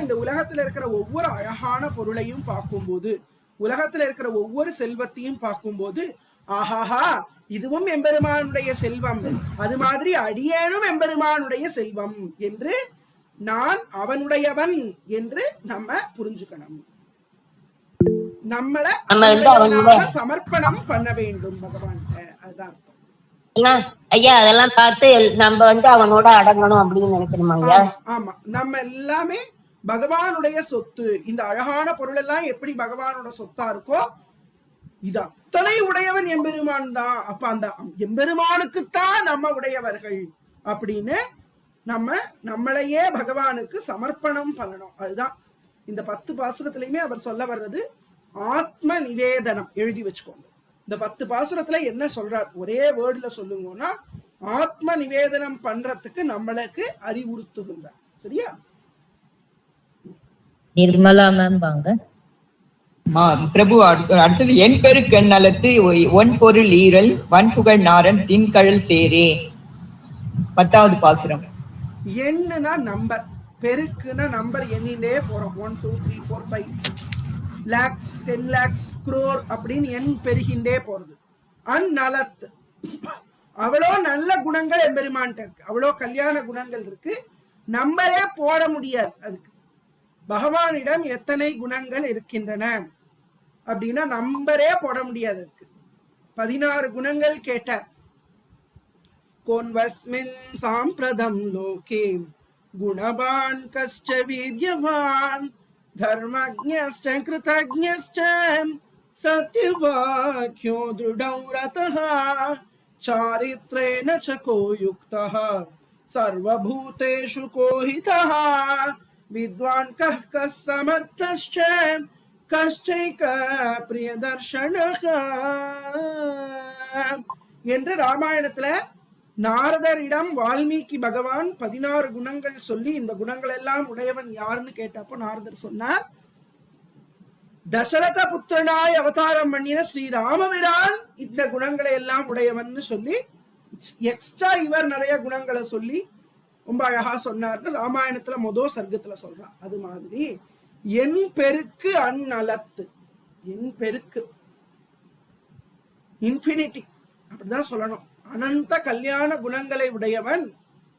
இந்த உலகத்துல இருக்கிற ஒவ்வொரு அழகான பொருளையும் பார்க்கும்போது, உலகத்துல இருக்கிற ஒவ்வொரு செல்வத்தையும் பார்க்கும்போது, ஆஹாஹா இதுவும் எம்பெருமானுடைய செல்வம், அது மாதிரி அடியேனும் எம்பெருமானுடைய செல்வம் என்று நான் அவனுடையவன் என்று நம்ம புரிஞ்சுக்கணும். நம்மள சமர்ப்பணம் பண்ண வேண்டும் பகவான். அதுதான் ஐயா. அதெல்லாம் பார்த்து நம்ம அவனோட அடங்கணும் அப்படின்னு நினைக்கணுமாங்க. ஆமா, நம்ம எல்லாமே பகவானுடைய சொத்து. இந்த அழகான பொருள் எல்லாம் எப்படி பகவானோட சொத்தா இருக்கோ இது அத்தனை உடையவன் எம்பெருமான் தான். அப்ப அந்த எம்பெருமானுக்குத்தான் நம்ம உடையவர்கள் அப்படின்னு நம்மளையே பகவானுக்கு சமர்ப்பணம் பண்ணணும். அதுதான் இந்த 10 பாசுரத்திலையுமே அவர் சொல்ல வர்றது ஆத்ம நிவேதனம். எழுதி வச்சுக்கோங்க. இந்த 10 பாசுரத்துல என்ன சொல்றார்? ஒரே வேர்டுல சொல்லுங்கன்னா ஆத்ம நிவேதனம் பண்றதுக்கு நம்மளுக்கு அறிவுறுத்துகின்றார். சரியா? நிர்மலா மேம் வாங்க. பிரபு அடுத்தது என் பெருக்கண் நலத்து ஒன் பொருள் ஈரல் வன்புகழ் நாரன் தின்கழல் சேரே. 10வது பாசுரம். எண்ணுனா நம்பர், பெருக்குனா நம்பர் எண்ணிலே போறோம். 1 2 3 4 5 lakhs 10 lakhs crore அப்படின்னு எண் பெருகின்றே போறது. அந்நலத்து அவ்வளோ நல்ல குணங்கள் எம்பெருமான்ட்ட இருக்கு, அவ்வளோ கல்யாண குணங்கள் இருக்கு, நம்பரே போட முடியாது. அதுக்கு பகவானிடம் எத்தனை குணங்கள் இருக்கின்றன அப்படின்னா நம்பரே போட முடியாது. 16 குணங்கள் கேட்டார். கோன்வஸ்மின் சாம்பிரதம் லோகே குணவான் கஷ்ட வீர்யவான் தர்மஜ்ஞஸ்ட கிருதஜ்ஞஸ்ட सत्यवाक्यो दृढौ रतः चारित्रेण च को युक्तः सर्वभूतेषु को हितः विद्वान् कः कः समर्थश्च कश्चैक प्रियदर्शनः என்று ராமாயணத்துல நாரதரிடம் வால்மீகி பகவான் 16 குணங்கள் சொல்லி இந்த குணங்கள் எல்லாம் உடையவன் யாருன்னு கேட்டப்போ நாரதர் சொன்னார், தசரத புத்திரனாய் அவதாரம் பண்ணின ஸ்ரீராமபிரான் இந்த குணங்களை எல்லாம் உடையவன் சொல்லி எக்ஸ்ட்ரா இவர் நிறைய குணங்களை சொல்லி ரொம்ப அழகா சொன்னார்னு ராமாயணத்துல முதல் சர்க்கத்துல சொல்றான். அது மாதிரி என் பெருக்கு அந்நலத்து, என் பெருக்கு இன்ஃபினிட்டி அப்படிதான் சொல்லணும். அனந்த கல்யாண குணங்களை உடையவன்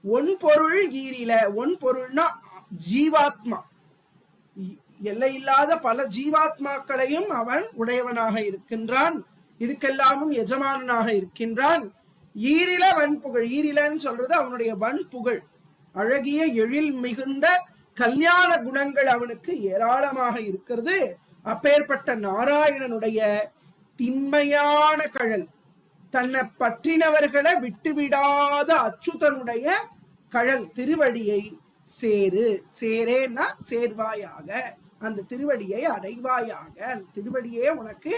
ஒன் பொருள் ஈரில, ஒன் பொருள்னா ஜீவாத்மா, எல்லையில்லாத பல ஜீவாத்மாக்களையும் அவன் உடையவனாக இருக்கின்றான், இதுக்கெல்லாமும் எஜமானனாக இருக்கின்றான். ஈரில வன்புகழ், ஈரிலன்னு சொல்றது அவனுடைய வன்புகழ், அழகிய எழில் மிகுந்த கல்யாண குணங்கள் அவனுக்கு ஏராளமாக இருக்கிறது. அப்பேற்பட்ட நாராயணனுடைய திண்மையான கழல், தன்னை பற்றினவர்களை விட்டுவிடாத அச்சுதனுடைய கழல் திருவடியை சேரு, சேரேன்னா சேர்வாயாக, அந்த திருவடியை அடைவாயாக, அந்த திருவடியே உனக்கு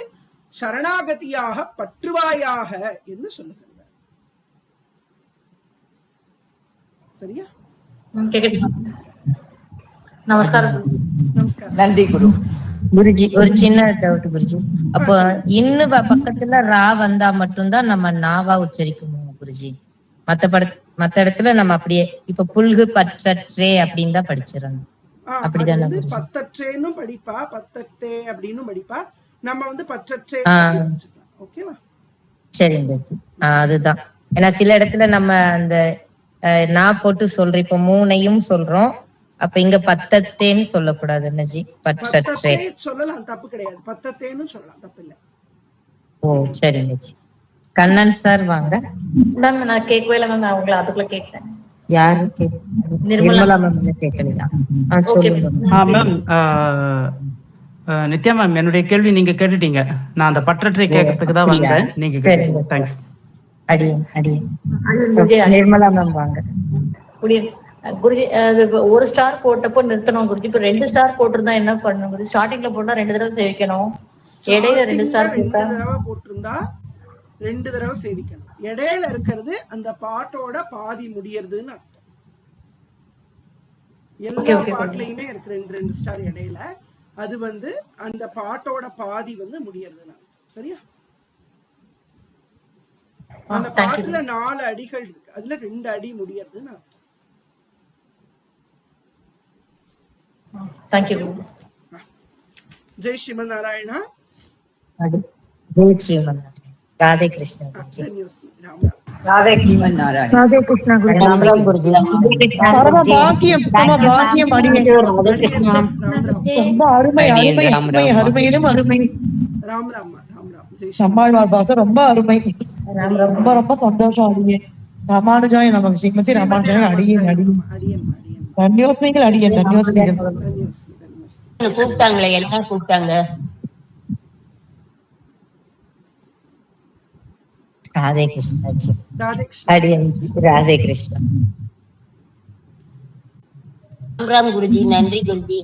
சரணாகதியாக பற்றுவாயாக என்று சொல்லுகிறார். சரியா? நமஸ்காரம். நமஸ்காரம். நன்றி குரு. குருஜி ஒரு சின்ன டவுட் குருஜி, அப்போ இன்னு பக்கத்துல ரா வந்தா மட்டும்தான் நம்ம நாவா உச்சரிக்கணும் குருஜி? மத்த இடத்துல நம்ம அப்படியே இப்ப புல்கு பற்றற்றே அப்படின்னு தான் படிச்சிடணும், அப்படிதானே? பத்தற்றேன்னு படிப்பா, பத்தத்தே அப்படின்னு படிப்பா, நம்ம வந்து பற்றற்றே. ஓகேவா? சரிங்க. அதுதான், ஏன்னா சில இடத்துல நம்ம அந்த நான் போட்டு சொல்றோம், இப்ப மூணையும் சொல்றோம், அப்ப இங்க பத்தத்தேன்னு சொல்லக்கூடாது என்னஜி? பற்றற்றே சொல்லலாம், தப்பு கிடையாது. பத்தத்தேன்னு சொல்லலாம், தப்பு இல்லை. ஓ சரிங்க ஜி. கண்ணன் சார் வாங்க. மேம் நான் கேட்கவே இல்லை மேம், அவங்கள அதுக்குள்ள கேட்டேன். யாரு? நிர்மலா மேம் கேட்கலையா? மேம் நித்யா மேம், என்னுடைய கேள்வி நீங்க கேட்டுட்டீங்க. நான் அந்த பற்றற்றை கேட்கறதுக்கு தான் வந்தேன். நீங்க கேட்டீங்க. தேங்க்ஸ். நிர்மலா மேம் வாங்க. குருஜி ஒரு ஸ்டார் போட்டப்போ நிறுத்தணும் குருஜி, இப்ப 2 ஸ்டார் போட்டிருந்தா என்ன பண்ணணும் குருஜி? ஸ்டார்டிங்ல போட்டா 2 தடவை சேவிக்கணும், இடையில 2 ஸ்டார் போட்டிருந்தா 2 தடவை சேவிக்கணும். இடையில இருக்கிறது அந்த பாட்டோட பாதி முடியறதுன்னு அர்த்தம். எல்லா பாட்டுலயுமே இருக்கு 2 ஸ்டார் இடையில, அது வந்து அந்த பாட்டோட பாதி வந்து முடியறதுன்னு அர்த்தம். சரியா? அந்த பாட்டுல 4 அடிகள் இருக்கு, அதுல 2 அடி முடியறதுன்னு அர்த்தம். ஜெய் ஸ்ரீமன் நாராயணா. ஜெய் ஸ்ரீமன் ராதே கிருஷ்ணா. ராதே ஸ்ரீமன் நாராயண. ராதே கிருஷ்ணா குருஜி. ராம் ராம் குருஜி. பரம பாக்கியம், பரம பாக்கியம் அடியே. ராதே கிருஷ்ணா. ரொம்ப அருமை அருமை அருமை அருமையிலும் அருமை. ராம் ராம் ராம் ராம். ஜெய் நம்மாழ்வார் பாசம் ரொம்ப அருமை, ரொம்ப ரொம்ப சந்தோஷம் அடியே. ராமானுஜாய நமக்கு, ஸ்ரீமதி ராமானுஜாய அடியே அடியே. தன்யோஸ்மிகள் அடியே, தன்யோஸ்மிகள். கூப்பிட்டாங்களே, எல்லாம் கூப்பிட்டாங்க. ராதே கிருஷ்ணா. ராதே கிருஷ்ணா. ராம் குருஜி. நன்றி குருஜி.